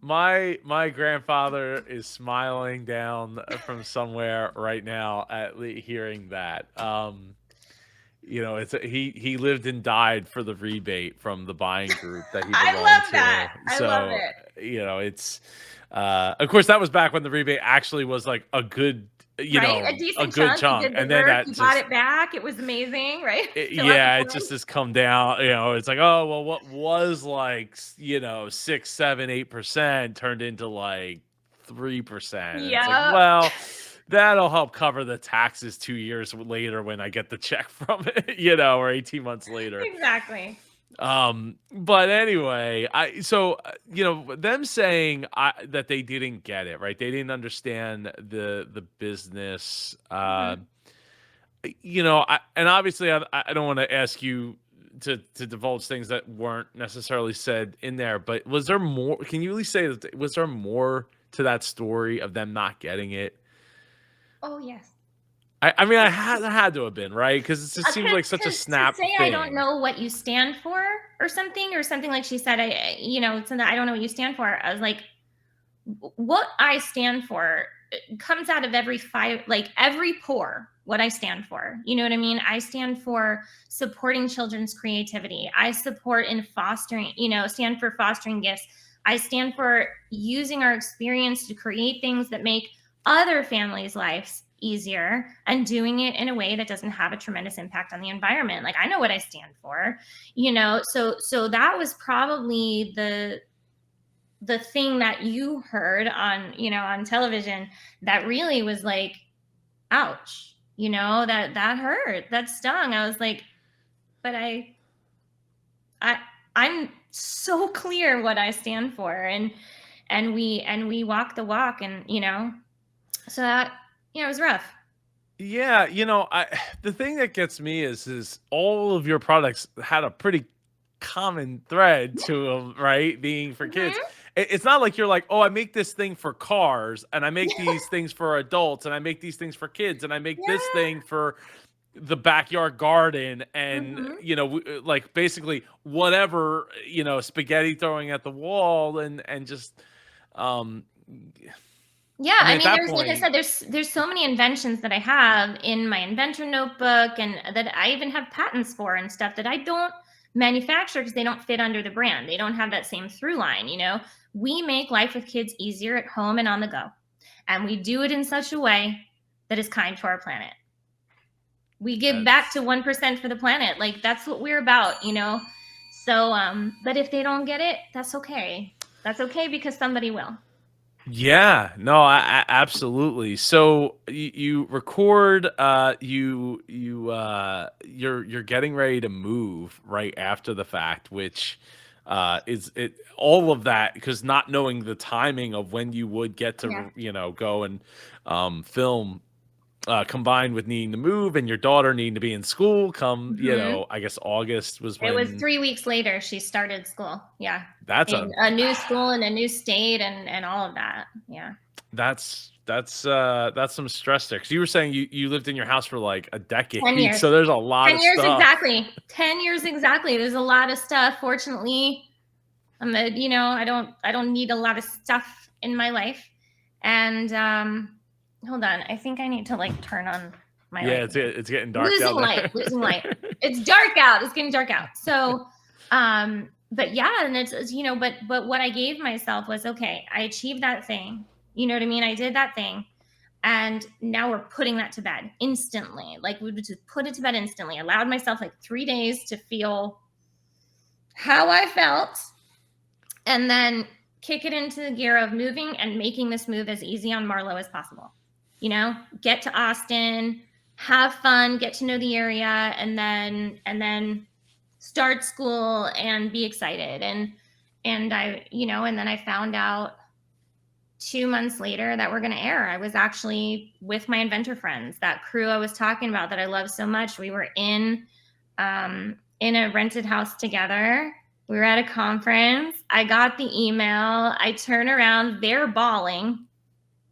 A: My grandfather is smiling down from somewhere right now at hearing that. He lived and died for the rebate from the buying group that he belonged
B: I love
A: to.
B: that. I
A: So,
B: love it.
A: It's of course that was back when the rebate actually was like a good,
B: Right? A decent
A: good
B: chunk.
A: chunk,
B: You did the
A: and then
B: work,
A: that
B: you
A: just
B: got it back. It was amazing, right?
A: it just has come down. It's like, oh well, what was like 6, 7, 8% turned into like 3%. It's like,
B: Yeah.
A: well, that'll help cover the taxes 2 years later when I get the check from it, or 18 months later.
B: Exactly.
A: But anyway, them saying that they didn't get it, right? They didn't understand the business. And obviously I don't want to ask you to divulge things that weren't necessarily said in there, but was there more? Can you at least say that was there more to that story of them not getting it?
B: Oh yes.
A: I mean, I had to have been, right, because it just seems like such a snap
B: to say
A: thing.
B: I don't know what you stand for or something like she said, something I don't know what you stand for. I was like, what I stand for comes out of every pore. What I stand for, you know what I mean? I stand for supporting children's creativity. I support in fostering, stand for fostering gifts. I stand for using our experience to create things that make other families' lives easier and doing it in a way that doesn't have a tremendous impact on the environment. Like, I know what I stand for, so that was probably the thing that you heard on, on television that really was like, ouch, that hurt, that stung. I was like, but I'm so clear what I stand for, and we walk the walk, and so that it was rough.
A: Yeah, the thing that gets me is all of your products had a pretty common thread to them, right? Being for kids.
B: Mhm.
A: It's not like you're like, oh, I make this thing for cars, and I make these things for adults, and I make these things for kids, and I make this
B: Yeah.
A: thing for the backyard garden, and
B: Mhm.
A: like basically whatever, spaghetti throwing at the wall, and just um
B: Yeah,
A: I mean
B: I
A: at
B: mean,
A: that
B: there's like I
A: point.
B: said, there's so many inventions that I have in my inventor notebook, and that I even have patents for and stuff that I don't manufacture because they don't fit under the brand. They don't have that same through line, you know. We make life with kids easier at home and on the go, and we do it in such a way that is kind to our planet. We give back to
A: That's
B: 1% for the planet. Like that's what we're about, you know. So but if they don't get it, that's okay. That's okay because somebody will.
A: Yeah, no, absolutely. So you record, you're getting ready to move right after the fact, which is it all of that because not knowing the timing of when you would get
B: Yeah.
A: to go and film, combined with needing to move and your daughter needing to be in school come,
B: Mhm.
A: I guess August was
B: It was
A: when
B: 3 weeks later she started school, yeah,
A: that's
B: in
A: a
B: a new school in a new state and all of that, yeah.
A: that's some stress there. 'Cause you were saying you lived in your house for like a
B: 10
A: decade,
B: years.
A: so there's a lot
B: 10
A: of
B: years
A: stuff.
B: exactly. 10 years exactly. There's a lot of stuff. Fortunately, I don't need a lot of stuff in my life. And hold on. I think I need to like turn on my
A: Yeah,
B: light.
A: it's getting dark
B: Losing
A: out
B: light,
A: there.
B: losing light. It's dark out. It's getting dark out. So but yeah, and but what I gave myself was okay, I achieved that thing. You know what I mean? I did that thing. And now we're putting that to bed instantly. Like we would just put it to bed instantly. Allowed myself like 3 days to feel how I felt, and then kick it into the gear of moving and making this move as easy on Marlo as possible. You know, get to Austin, have fun, get to know the area, and then start school and be excited. And and then I found out 2 months later that we're going to air. I was actually with my inventor friends, that crew I was talking about that I love so much. We were in a rented house together. We were at a conference. I got the email. I turn around, they're bawling.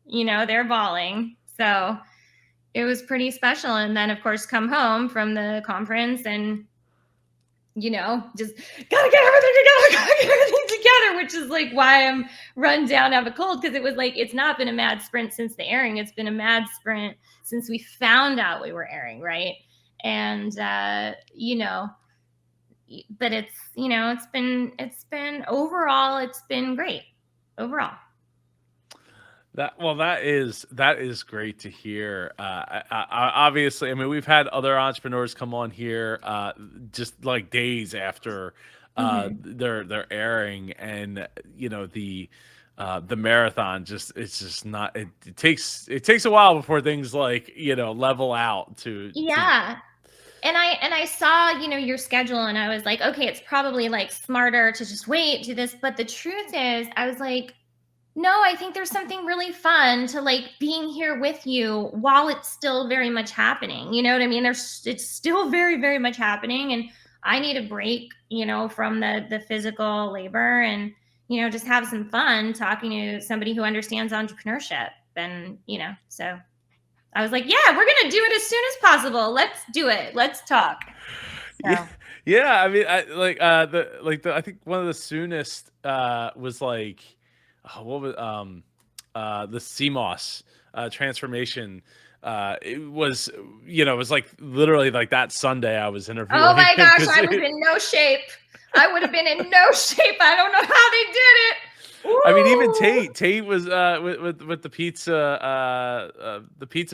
B: They're bawling. So it was pretty special. And then, of course, come home from the conference and just gotta get everything together, gotta get everything together, which is like why I'm run down, have a cold, because it was like it's not been a mad sprint since the airing. It's been a mad sprint since we found out we were airing, right? And but it's been overall, it's been great overall.
A: That is great to hear. Obviously, I mean, we've had other entrepreneurs come on here, just like days after
B: Hmm.
A: they're airing, and the marathon it's just not. It takes a while before things like level out to.
B: Yeah. And I saw, your schedule, and I was like, okay, it's probably like smarter to just wait, do this. But the truth is, I was like, no, I think there's something really fun to like being here with you while it's still very much happening. You know what I mean? It's still very, very much happening. And I need a break, from the physical labor, and, just have some fun talking to somebody who understands entrepreneurship. And, so I was like, yeah, we're gonna do it as soon as possible. Let's do it. Let's talk.
A: Yeah,
B: So
A: yeah. I mean, I think one of the soonest was like, what was the CMOS transformation. It was like literally like that Sunday I was
B: oh
A: interviewing
B: my
A: him
B: gosh,
A: because
B: I was in no shape. I would have been in no shape. I don't know how they did it.
A: I mean, even
B: Ooh.
A: Tate was with the pizza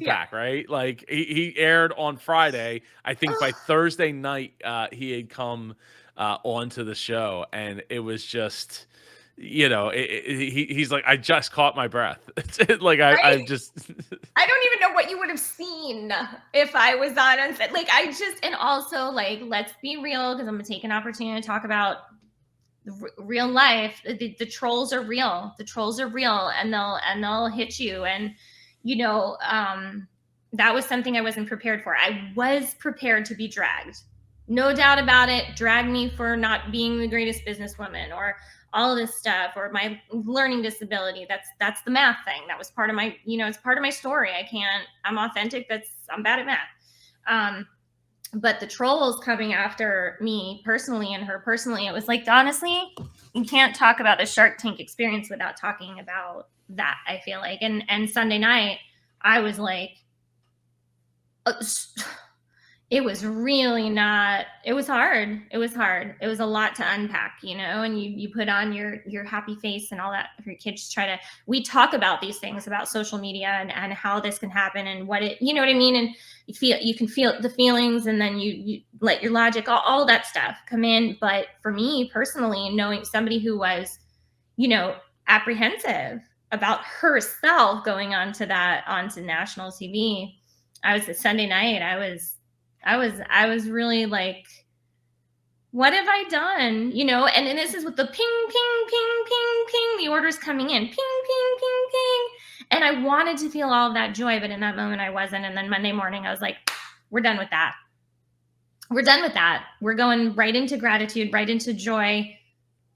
B: Yeah.
A: pack, right? Like he aired on Friday. I think by Thursday night he had come onto the show, and it was just he's like, I just caught my breath. Like I
B: Right?
A: just
B: I don't even know what you would have seen if I was on unset. Like I just, and also like, let's be real, because I'm gonna take an opportunity to talk about real life. The trolls are real. The trolls are real, and they'll hit you. And that was something I wasn't prepared for. I was prepared to be dragged. no doubt about it, drag me for not being the greatest businesswoman or all of this stuff, or my learning disability. That's the math thing. That was part of my, it's part of my story. I'm authentic. I'm bad at math. But the trolls coming after me personally and her personally, it was like, honestly, you can't talk about the Shark Tank experience without talking about that, I feel like. And Sunday night, I was like, it was really not, it was hard. It was hard. It was a lot to unpack, and you put on your happy face and all that for your kids to try to, we talk about these things about social media and how this can happen and what it, you know what I mean? And you can feel the feelings, and then you let your logic, all that stuff come in. But for me personally, knowing somebody who was, apprehensive about herself going onto national TV, Sunday night, I was really like, what have I done? And this is with the ping, ping, ping, ping, ping, the orders coming in, ping, ping, ping, ping. And I wanted to feel all of that joy, but in that moment I wasn't. And then Monday morning I was like, we're done with that. We're done with that. We're going right into gratitude, right into joy.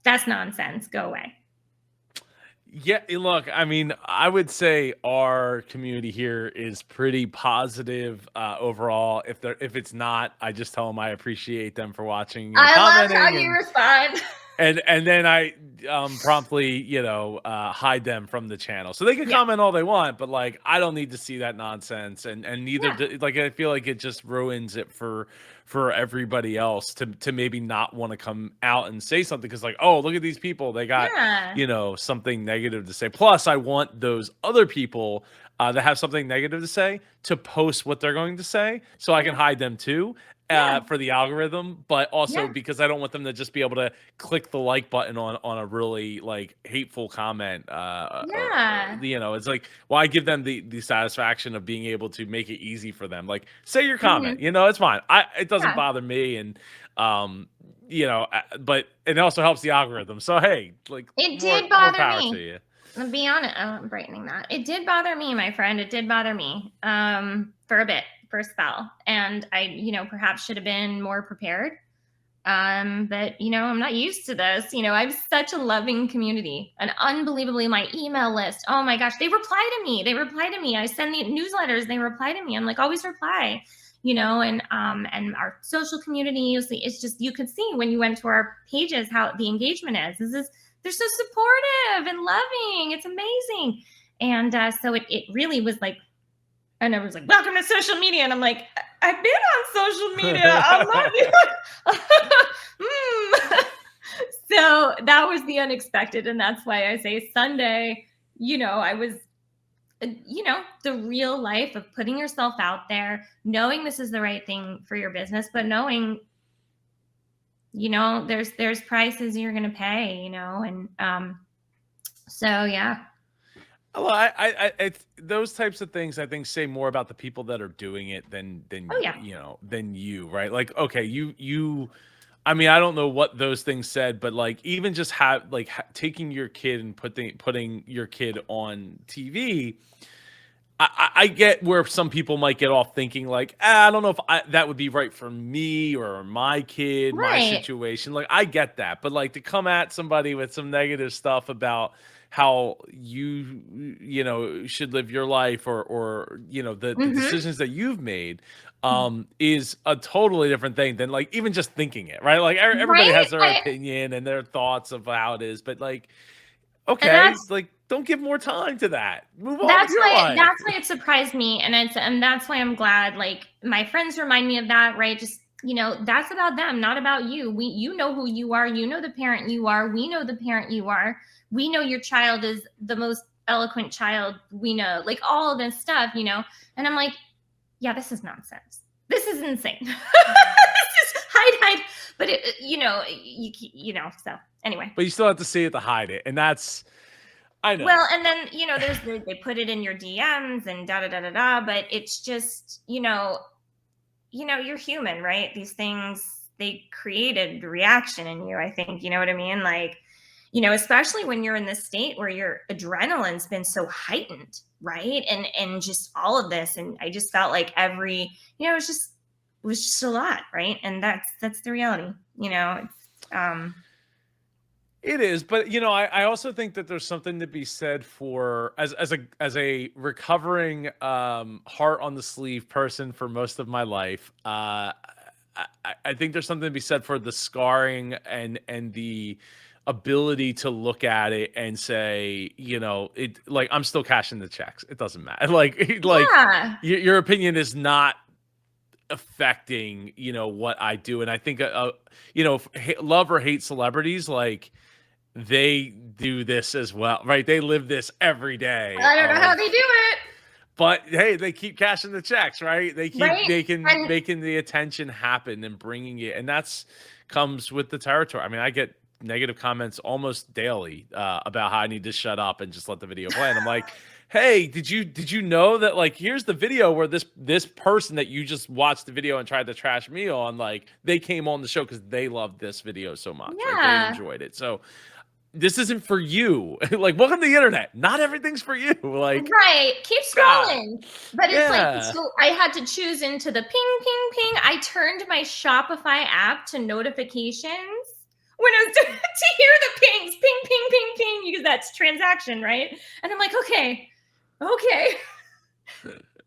B: That's nonsense. Go away.
A: Yeah, look, I mean, I would say our community here is pretty positive overall. If it's not, I just tell them I appreciate them for watching and
B: I love
A: commenting,
B: how you respond.
A: and then I promptly, hide them from the channel. So they can comment all they want, but like I don't need to see that nonsense, and neither like I feel like it just ruins it for everybody else to maybe not want to come out and say something, because like, oh, look at these people, they got something negative to say. Plus I want those other people that have something negative to say to post what they're going to say, so I can hide them too. For the algorithm, but also because I don't want them to just be able to click the like button on a really like hateful comment. It's like, well, I give them the satisfaction of being able to make it easy for them. Like, say your comment, it's fine. It doesn't bother me, and but it also helps the algorithm. So hey, like,
B: it did bother
A: more power
B: me.
A: to you.
B: I'll be honest, I'm brightening that. It did bother me, my friend. It did bother me for a bit, for a spell. And I, perhaps should have been more prepared. But, I'm not used to this. I have such a loving community, an unbelievably, my email list. Oh my gosh, they reply to me. I send the newsletters, they reply to me. I'm like, always reply, and our social community, it's just, you could see when you went to our pages how the engagement is. They're so supportive and loving. It's amazing. And so it really was like, and everyone's like, welcome to social media. And I'm like, I've been on social media. I'm not So that was the unexpected. And that's why I say Sunday, I was, the real life of putting yourself out there, knowing this is the right thing for your business, but knowing, there's prices you're going to pay, and so yeah.
A: Well, I those types of things I think say more about the people that are doing it than than you, right? Like, okay, you I mean, I don't know what those things said, but like even just taking your kid and putting your kid on TV, I get where some people might get off thinking like, I don't know if that would be right for me or my kid, my situation. Like, I get that, but like to come at somebody with some negative stuff about how you should live your life or the decisions that you've made is a totally different thing than like even just thinking it, right? Like everybody has their opinion and their thoughts of how it is, but like, okay, like don't give more time to that. Move on.
B: That's why it surprised me, and that's why I'm glad. Like my friends remind me of that, right? Just that's about them, not about you. You know who you are. You know the parent you are. We know the parent you are. We know your child is the most eloquent child we know. Like all of this stuff, And I'm like, yeah, this is nonsense. This is insane. This is hide. But so anyway.
A: But you still have to see it to hide it, and that's. I know.
B: Well, and then they put it in your DMs and da da da da da. But it's just you're human, right? These things, they created reaction in you. I think you know what I mean. Like, especially when you're in this state where your adrenaline's been so heightened, right? And just all of this, and I just felt like it's just was just a lot, right? And that's the reality, you know.
A: It is, but I also think that there's something to be said for as a recovering heart on the sleeve person for most of my life. I think there's something to be said for the scarring and the ability to look at it and say, it like I'm still cashing the checks. It doesn't matter. Like
B: Yeah.
A: your opinion is not affecting what I do, and I think love or hate celebrities, like they do this as well, right? They live this every day.
B: I don't know how they do it.
A: But hey, they keep cashing the checks, right? They keep
B: Right? And
A: making the attention happen and bringing it, and that's comes with the territory. I mean, I get negative comments almost daily about how I need to shut up and just let the video play. And I'm like, hey, did you know that, like, here's the video where this person that you just watched the video and tried to trash me on, like, they came on the show because they loved this video so much. Like, they
B: yeah.
A: enjoyed it. So this isn't for you. Like, welcome to the internet. Not everything's for you. Like,
B: Right. Keep
A: God.
B: scrolling. But it's
A: Yeah.
B: like, so I had to choose into the ping, ping, ping. I turned my Shopify app to notifications when I was to hear the pings, ping, ping, ping, ping, because that's transaction, right? And I'm like, okay.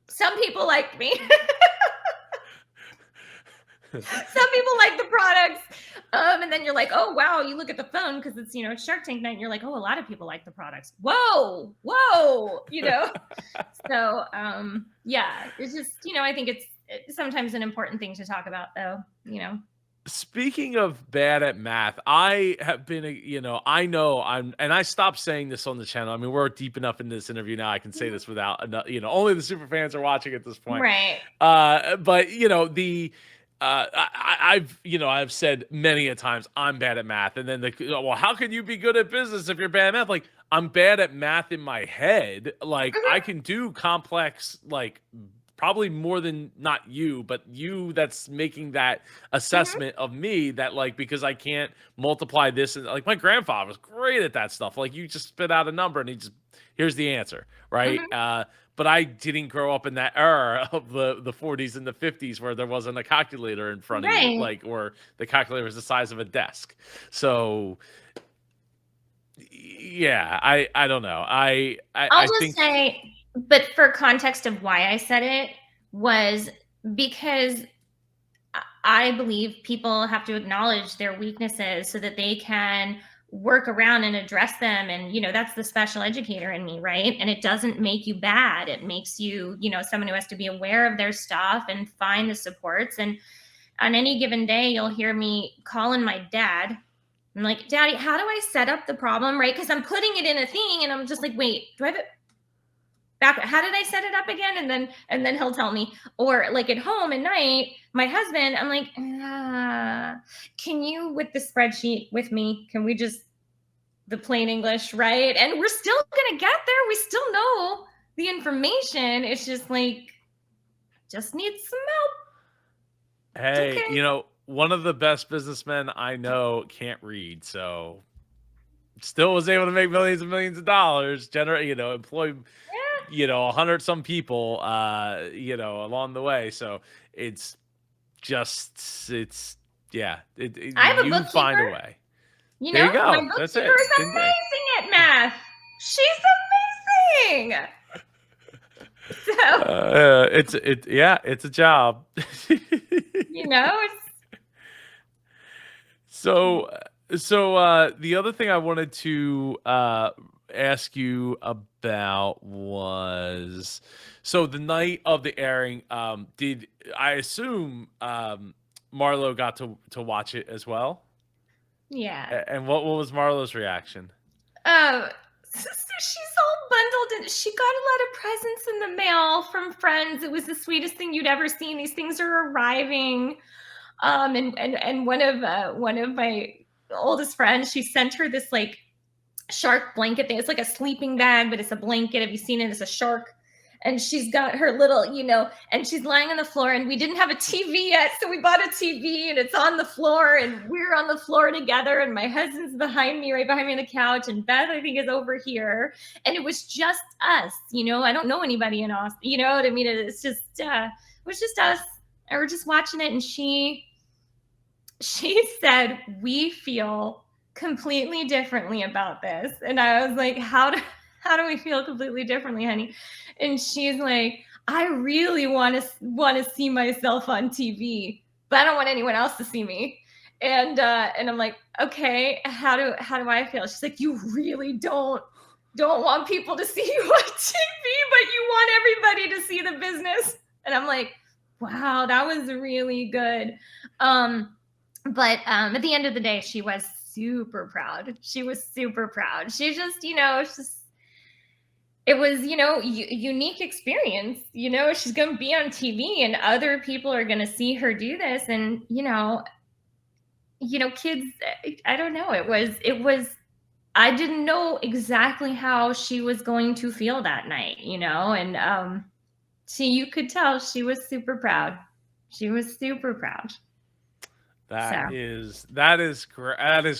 B: Some people like me. Some people like the products. And then you're like, oh, wow, you look at the phone because it's, Shark Tank night. And you're like, oh, a lot of people like the products. Whoa. So, yeah, it's just, I think it's sometimes an important thing to talk about, though,
A: Speaking of bad at math, I have been, I know and I stopped saying this on the channel. I mean, we're deep enough into this interview now. I can say this without, only the super fans are watching at this point.
B: Right.
A: But I've said many a times I'm bad at math, and then well, how can you be good at business if you're bad at math? Like, I'm bad at math in my head. Like, I can do complex, like, probably more than not you, but you that's making that assessment of me that, like, because I can't multiply this, and like my grandfather was great at that stuff. Like, you just spit out a number and here's the answer, right? But I didn't grow up in that era of the 40s and the 50s where there wasn't a calculator in front of you, like, or the calculator was the size of a desk. So yeah, I don't know.
B: I'll just say, but for context of why I said it was because I believe people have to acknowledge their weaknesses so that they can work around and address them. And, that's the special educator in me, right? And it doesn't make you bad. It makes you, someone who has to be aware of their stuff and find the supports. And on any given day, you'll hear me calling my dad. I'm like, Daddy, how do I set up the problem, right? Because I'm putting it in a thing and I'm just like, wait, do I have it back? How did I set it up again? And then he'll tell me. Or like at home at night, my husband, I'm like, can you, with the spreadsheet with me, can we just, the plain English, right? And we're still going to get there. We still know the information. It's just like, just needs some help.
A: Hey,
B: Okay.
A: One of the best businessmen I know can't read, so still was able to make millions and millions of dollars, generate, employ, 100 some people, along the way. So it's just, yeah,
B: I have a
A: you
B: bookkeeper.
A: Find a way.
B: There you go. My bookkeeper is amazing at math. She's amazing. So
A: it's a job. So the other thing I wanted to ask you about was, so the night of the airing, did I assume Marlo got to watch it as well?
B: Yeah.
A: And what was Marlo's reaction?
B: She's all bundled and she got a lot of presents in the mail from friends. It was the sweetest thing you'd ever seen. These things are arriving. And one of my oldest friends, she sent her this like shark blanket thing. It's like a sleeping bag, but it's a blanket. Have you seen it? It's a shark. And she's got her little, and she's lying on the floor, and we didn't have a TV yet. So we bought a TV and it's on the floor and we're on the floor together. And my husband's behind me, right behind me on the couch. And Beth, I think, is over here. And it was just us, I don't know anybody in Austin. You know what I mean? It's just, it was just us and we're just watching it, and she said, "We feel completely differently about this." And I was like, how do we feel completely differently, honey? And she's like, "I really want to see myself on TV, but I don't want anyone else to see me." And I'm like, "Okay, how do I feel?" She's like, "You really don't want people to see you on TV, but you want everybody to see the business." And I'm like, "Wow, that was really good." But at the end of the day, she was super proud. She was super proud. She just, it's just, it was, unique experience. She's going to be on TV and other people are going to see her do this. And, kids, I don't know. It was, I didn't know exactly how she was going to feel that night, and you could tell she was super proud. She was super proud. So,
A: That is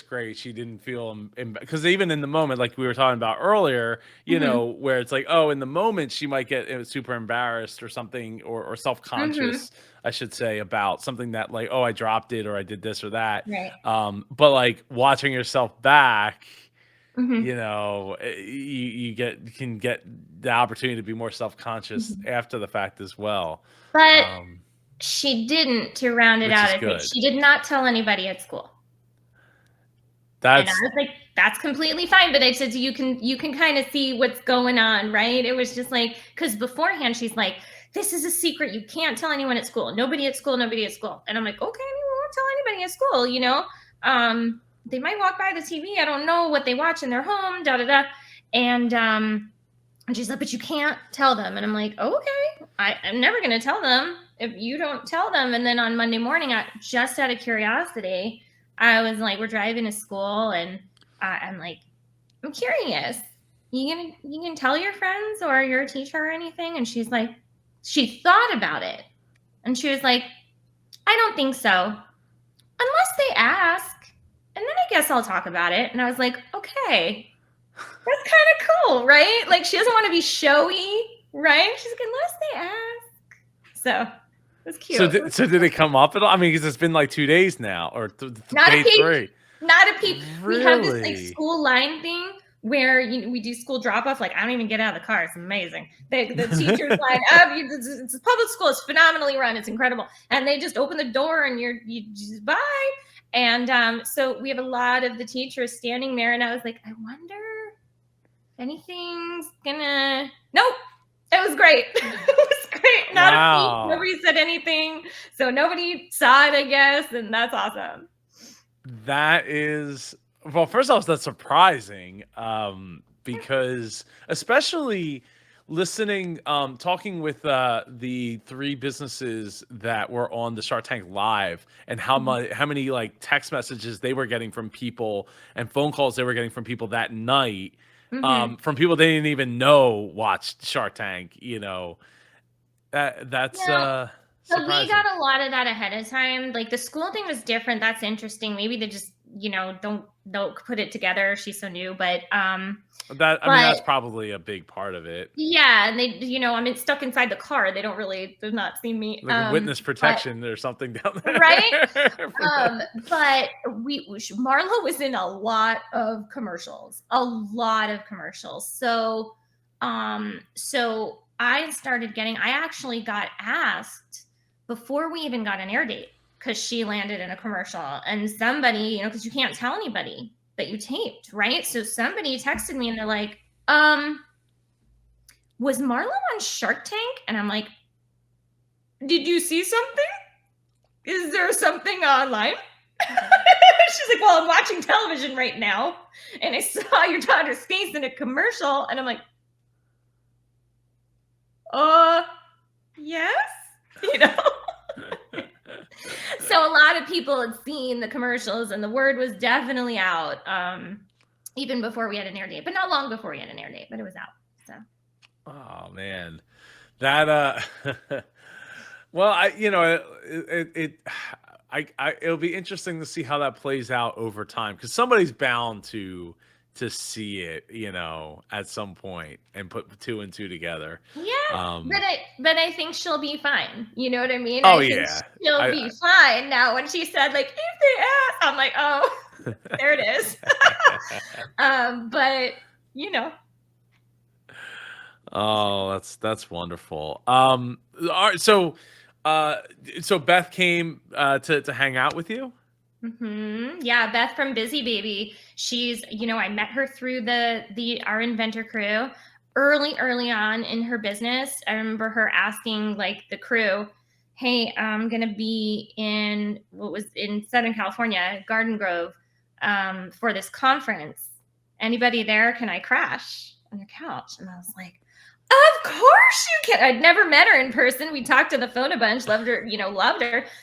A: great. She didn't feel because even in the moment, like we were talking about earlier,
B: mhm,
A: where it's like, oh, in the moment she might get super embarrassed or something, or self
B: mhm,
A: conscious, I should say, about something that like, oh, I dropped it or I did this or that.
B: right.
A: But like watching yourself back,
B: Mhm,
A: you can get the opportunity to be more self conscious
B: mhm.
A: after the fact as well,
B: But
A: um,
B: she didn't, to round it
A: which
B: out,
A: is
B: I think
A: good.
B: she did not tell anybody at school. And I
A: That's
B: was like, "That's completely fine," but I said, "You can kinda see what's going on, right?" It was just like, because beforehand, she's like, "This is a secret, you can't tell anyone at school. Nobody at school, nobody at school." And I'm like, "Okay, we won't tell anybody at school," you know? They might walk by the TV, I don't know what they watch in their home, da, da, da. And, and she's like, "But you can't tell them." And I'm like, "Okay, I'm never gonna tell them if you don't tell them." And then on Monday morning, just out of curiosity, I was like, we're driving to school, and I'm like, "I'm curious. You can tell your friends or your teacher or anything?" And she's like, she thought about it, and she was like, "I don't think so, unless they ask, and then I guess I'll talk about it." And I was like, "Okay, that's kind of cool, right?" Like, she doesn't want to be showy, right? She's like, "Unless they ask." So it's cute. It was
A: so did it come up at all? I mean, because it's been like 2 days now, or
B: not a
A: day
B: peep,
A: three.
B: not a peep. We have this like
A: Really?
B: school line thing where we do school drop off. Like, I don't even get out of the car. It's amazing. The teachers line up. It's a public school. It's phenomenally run. It's incredible. And they just open the door and you just bye. And so we have a lot of the teachers standing there. And I was like, I wonder if anything's gonna. Nope. It was great. It was great. Not a peep.
A: Wow.
B: Nobody said anything. So nobody saw it, I guess. And that's awesome.
A: That is, well, first off, that's surprising, because especially listening, talking with the three businesses that were on the Shark Tank Live, and how many like text messages they were getting from people and phone calls they were getting from people that night,
B: Mm-hmm.
A: from people they didn't even know watched Shark Tank. That's
B: Yeah. So we
A: surprising.
B: got a lot of that ahead of time. Like, the school thing was different. That's interesting. Maybe they just, don't put it together. She's so new,
A: That, I mean,
B: but
A: that's probably a big part of it.
B: yeah, and they, I'm stuck inside the car. They've not seen me.
A: Like a witness
B: But
A: protection or something down
B: right.
A: there for them.
B: But Marlo was in a lot of commercials, a lot of commercials. So I started getting. I actually got asked before we even got an air date, because she landed in a commercial, and somebody, because you can't tell anybody that you taped, right? So somebody texted me and they're like, "Was Marlo on Shark Tank?" And I'm like, "Did you see something? Is there something online?" She's like, "Well, I'm watching television right now, and I saw your daughter's face in a commercial." And I'm like, "Uh, yes." You know? So a lot of people had seen the commercials, and the word was definitely out, even before we had an air date, but not long before we had an air date, but it was out. So,
A: Oh man, that well, it'll be interesting to see how that plays out over time, because somebody's bound to to see it, at some point and put two and two together.
B: Yeah, but I think she'll be fine. You know what I mean?
A: Oh
B: I think
A: yeah.
B: she'll be fine. Now, when she said like, if they ask, I'm like, oh, there it is. But
A: Oh, that's wonderful. All right, so Beth came to hang out with you.
B: Yeah, Beth from Busy Baby. She's, I met her through our Inventor crew early on in her business. I remember her asking like the crew, "Hey, I'm gonna be in Southern California, Garden Grove, for this conference. Anybody there? Can I crash on your couch?" And I was like, of course you can. I'd never met her in person. We talked on the phone a bunch, loved her.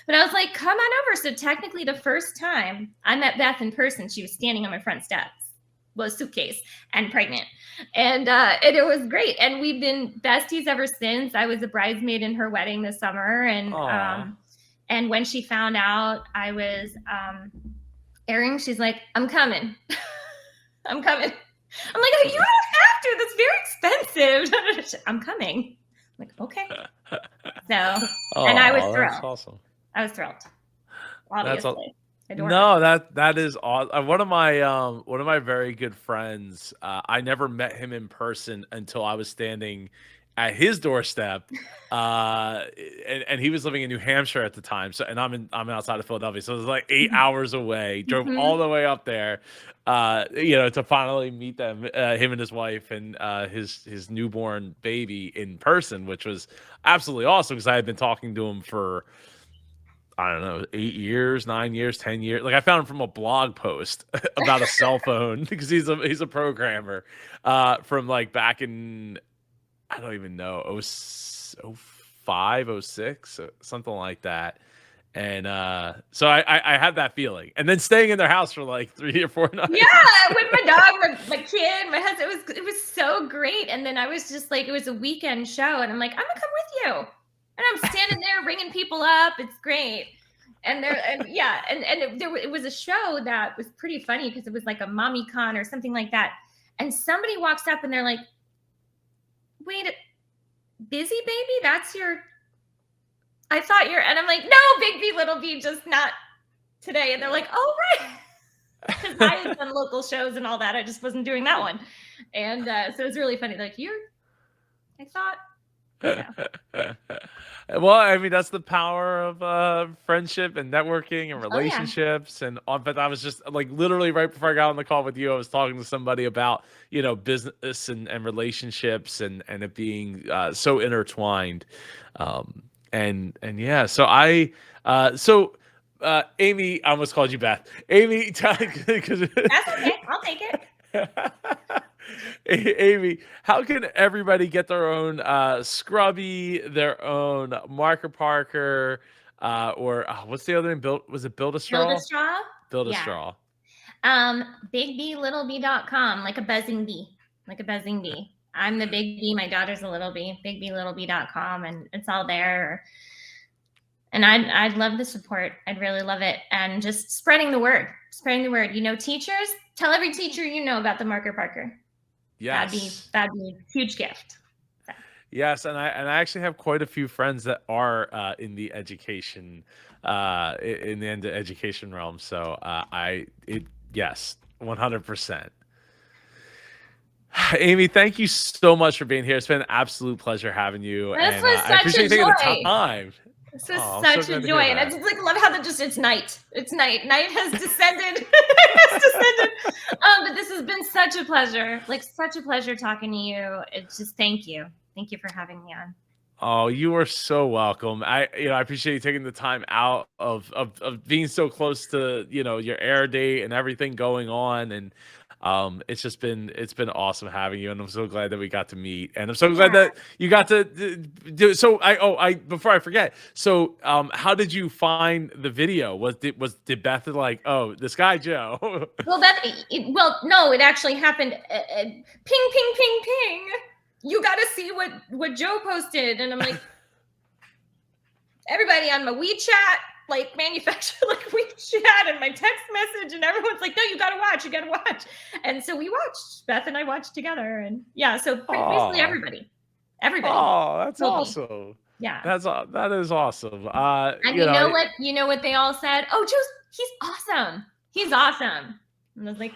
B: But I was like, come on over. So technically the first time I met Beth in person, she was standing on my front steps, was suitcase and pregnant. And it was great. And we've been besties ever since. I was a bridesmaid in her wedding this summer. And when she found out I was airing, she's like, I'm coming. I'm coming. I'm like, oh, you don't have to. That's very expensive. I'm coming. I'm like, okay. So, and I was thrilled.
A: That's awesome.
B: I was thrilled. Obviously.
A: No, that is awesome. One of my very good friends, I never met him in person until I was standing at his doorstep, and he was living in New Hampshire at the time. So, and I'm outside of Philadelphia, so it was like 8 hours away. Drove all the way up there, to finally meet them, him and his wife and his newborn baby in person, which was absolutely awesome because I had been talking to him for, I don't know, 8 years, 9 years, 10 years. Like I found him from a blog post about a cell phone because he's a programmer from like back in, I don't even know, 05, 06, something like that. And so I had that feeling. And then staying in their house for like 3 or 4 nights.
B: Yeah, with my dog, my kid, my husband. It was so great. And then I was just like, it was a weekend show. And I'm like, I'm going to come with you. And I'm standing there ringing people up. It's great. And it was a show that was pretty funny because it was like a mommy con or something like that. And somebody walks up and they're like, wait, Busy Baby? That's your, I thought you're, and I'm like, no, Big B, Little B, just not today. And they're like, oh, right. Because I had done local shows and all that. I just wasn't doing that one. And so it was really funny. Like, I thought. Yeah.
A: Well, I mean, that's the power of friendship and networking and relationships. But I was just like literally right before I got on the call with you, I was talking to somebody about, business and relationships and it being so intertwined. And yeah, so Amy, I almost called you Beth. Amy,
B: that's okay. I'll take it.
A: Amy, how can everybody get their own Scrubby, their own Marker Parker, or what's the other name? Was it Build a Straw?
B: Build a Straw?
A: Build a Straw.
B: BigBLittleB.com, like a buzzing bee. I'm the Big B, my daughter's a little bee, BigBLittleB.com, and it's all there. And I'd love the support. I'd really love it. And just spreading the word. Teachers, tell every teacher about the Marker Parker.
A: Yes.
B: That'd be a huge gift. So.
A: Yes, and I actually have quite a few friends that are in the education education realm. So yes, 100%. Amy, thank you so much for being here. It's been an absolute pleasure having you.
B: This was
A: I appreciate
B: such a
A: you
B: joy.
A: taking the time.
B: This was such a joy, and I just love how it's night. It's night. Night has descended. But this has been such a pleasure. Such a pleasure talking to you. It's just thank you for having me on.
A: Oh, you are so welcome. I appreciate you taking the time out of being so close to your air date and everything going on, and it's been awesome having you, and I'm so glad that we got to meet, and I'm so glad that you got to do. So before I forget, so how did you find the video? Did Beth like, oh, this guy Joe?
B: No, it actually happened. Ping, ping, ping, ping. You got to see what Joe posted, and I'm like, everybody on my WeChat like manufactured, like WeChat and my text message, and everyone's like, no, you gotta watch. And so we watched, Beth and I watched together, and yeah, so basically
A: Aw.
B: everybody.
A: Oh, that's
B: told me.
A: awesome.
B: Yeah.
A: That is awesome.
B: And you know what? You know what they all said? Oh, he's awesome. He's awesome. And I was like,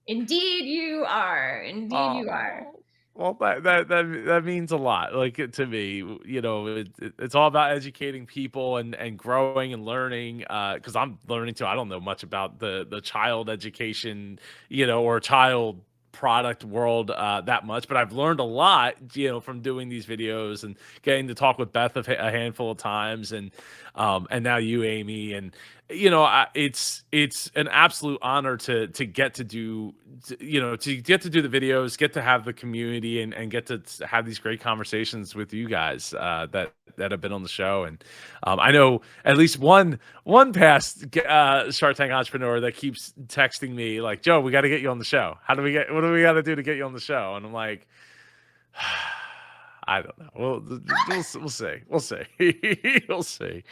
B: indeed you are. Indeed you are.
A: Well, that means a lot. Like to me, it's all about educating people and growing and learning. Because I'm learning too. I don't know much about the child education, or child product world that much, but I've learned a lot, from doing these videos and getting to talk with Beth a handful of times, and now you, Amy, and it's an absolute honor to get to do to get to do the videos, get to have the community, and get to have these great conversations with you guys that have been on the show. And I know at least one past Shark Tank entrepreneur that keeps texting me like, Joe, we got to get you on the show. What do we got to do to get you on the show? And I'm like, I don't know. We'll see. We'll see. We'll see.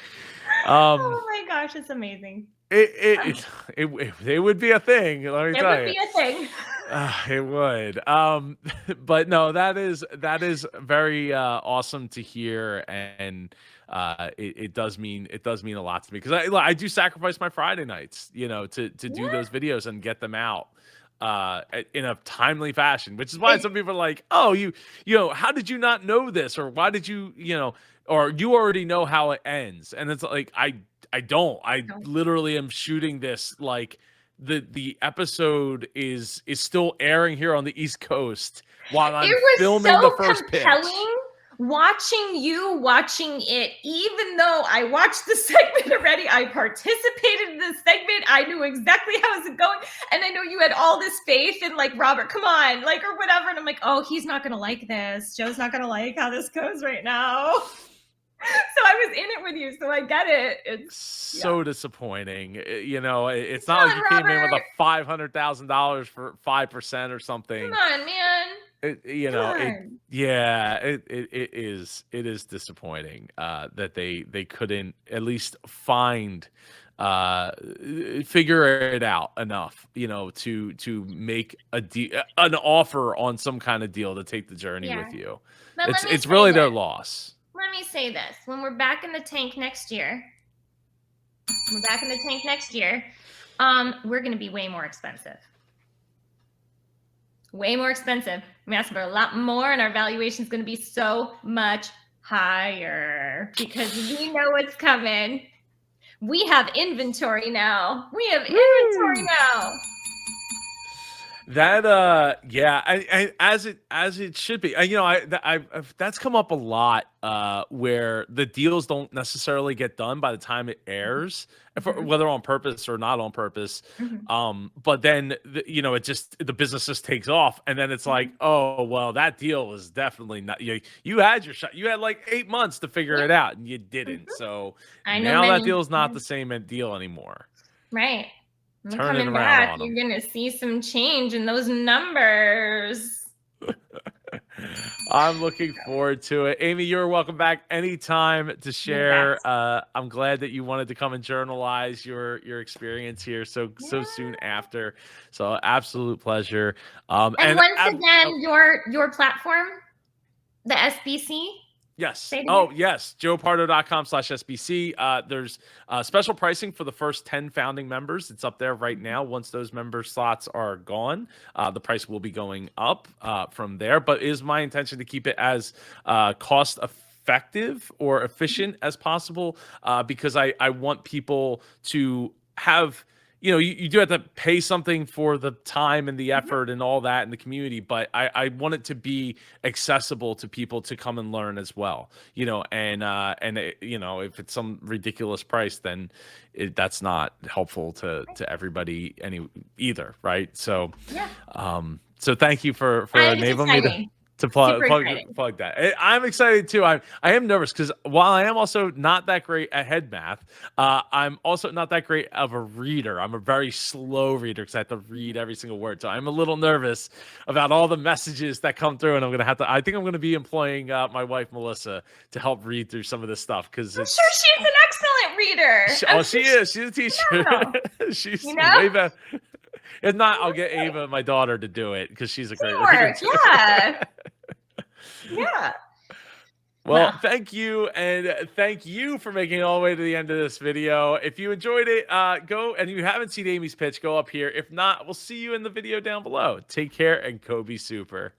B: Oh my gosh, it's amazing.
A: It would be a thing. Let me tell you.
B: It would be a thing.
A: It would. But no, that is very awesome to hear, and it does mean a lot to me, because I do sacrifice my Friday nights, to do those videos and get them out in a timely fashion, which is why some people are like, oh, how did you not know this, or why did you or you already know how it ends? And it's like, I don't. I literally am shooting this like the episode is still airing here on the East Coast while I'm filming the first pitch. Watching it, even though I watched the segment already, I participated in the segment, I knew exactly how it was going, and I know you had all this faith in like, Robert, come on, like, or whatever, and I'm like, oh, he's not gonna like this. Joe's not gonna like how this goes right now. So I was in it with you, so I get it. It's so disappointing. It's not like you came in with a $500,000 for 5% or something.
B: Come on, man.
A: It is disappointing that they couldn't at least figure it out enough, to make an offer on some kind of deal to take the journey with you.
B: But
A: it's really their loss.
B: Let me say this: when we're back in the tank next year, we're going to be way more expensive. Way more expensive. We asked for a lot more, and our valuation is going to be so much higher because we know what's coming. We have inventory now.
A: That as it should be. That's come up a lot where the deals don't necessarily get done by the time it airs, whether on purpose or not on purpose. But then the business just takes off, and then it's like, oh well, that deal is definitely not. You had your shot. You had like 8 months to figure it out, and you didn't. So now that deal is not the same deal anymore.
B: Right.
A: Coming back,
B: you're going to see some change in those numbers.
A: I'm looking forward to it. Amy, you're welcome back anytime to share. I'm glad that you wanted to come and journalize your experience here so soon after. So absolute pleasure.
B: And once again, your platform, the SBC.
A: Yes. Oh, yes. joepardo.com/SBC. There's special pricing for the first 10 founding members. It's up there right now. Once those member slots are gone, the price will be going up from there. But it is my intention to keep it as cost effective or efficient as possible because I want people to have. You do have to pay something for the time and the effort and all that in the community, but I want it to be accessible to people to come and learn as well. If it's some ridiculous price, then that's not helpful to everybody either, right? So, so thank you for enabling me to plug that. I'm excited too. I am nervous because while I am also not that great at head math, I'm also not that great of a reader. I'm a very slow reader because I have to read every single word. So I'm a little nervous about all the messages that come through, and I think I'm going to be employing my wife Melissa to help read through some of this stuff because
B: I'm sure she's an expert excellent reader.
A: Oh, she is. She's a teacher.
B: phenomenal.
A: She's
B: You know?
A: way better. If not, I'll get Ava, my daughter, to do it because she's a great reader.
B: Teamwork,
A: too.
B: yeah. Yeah.
A: Well,
B: Well.
A: thank you, and thank you for making it all the way to the end of this video. If you enjoyed it, go, and you haven't seen Amy's pitch, go up here. If not, we'll see you in the video down below. Take care, and Kobe Super.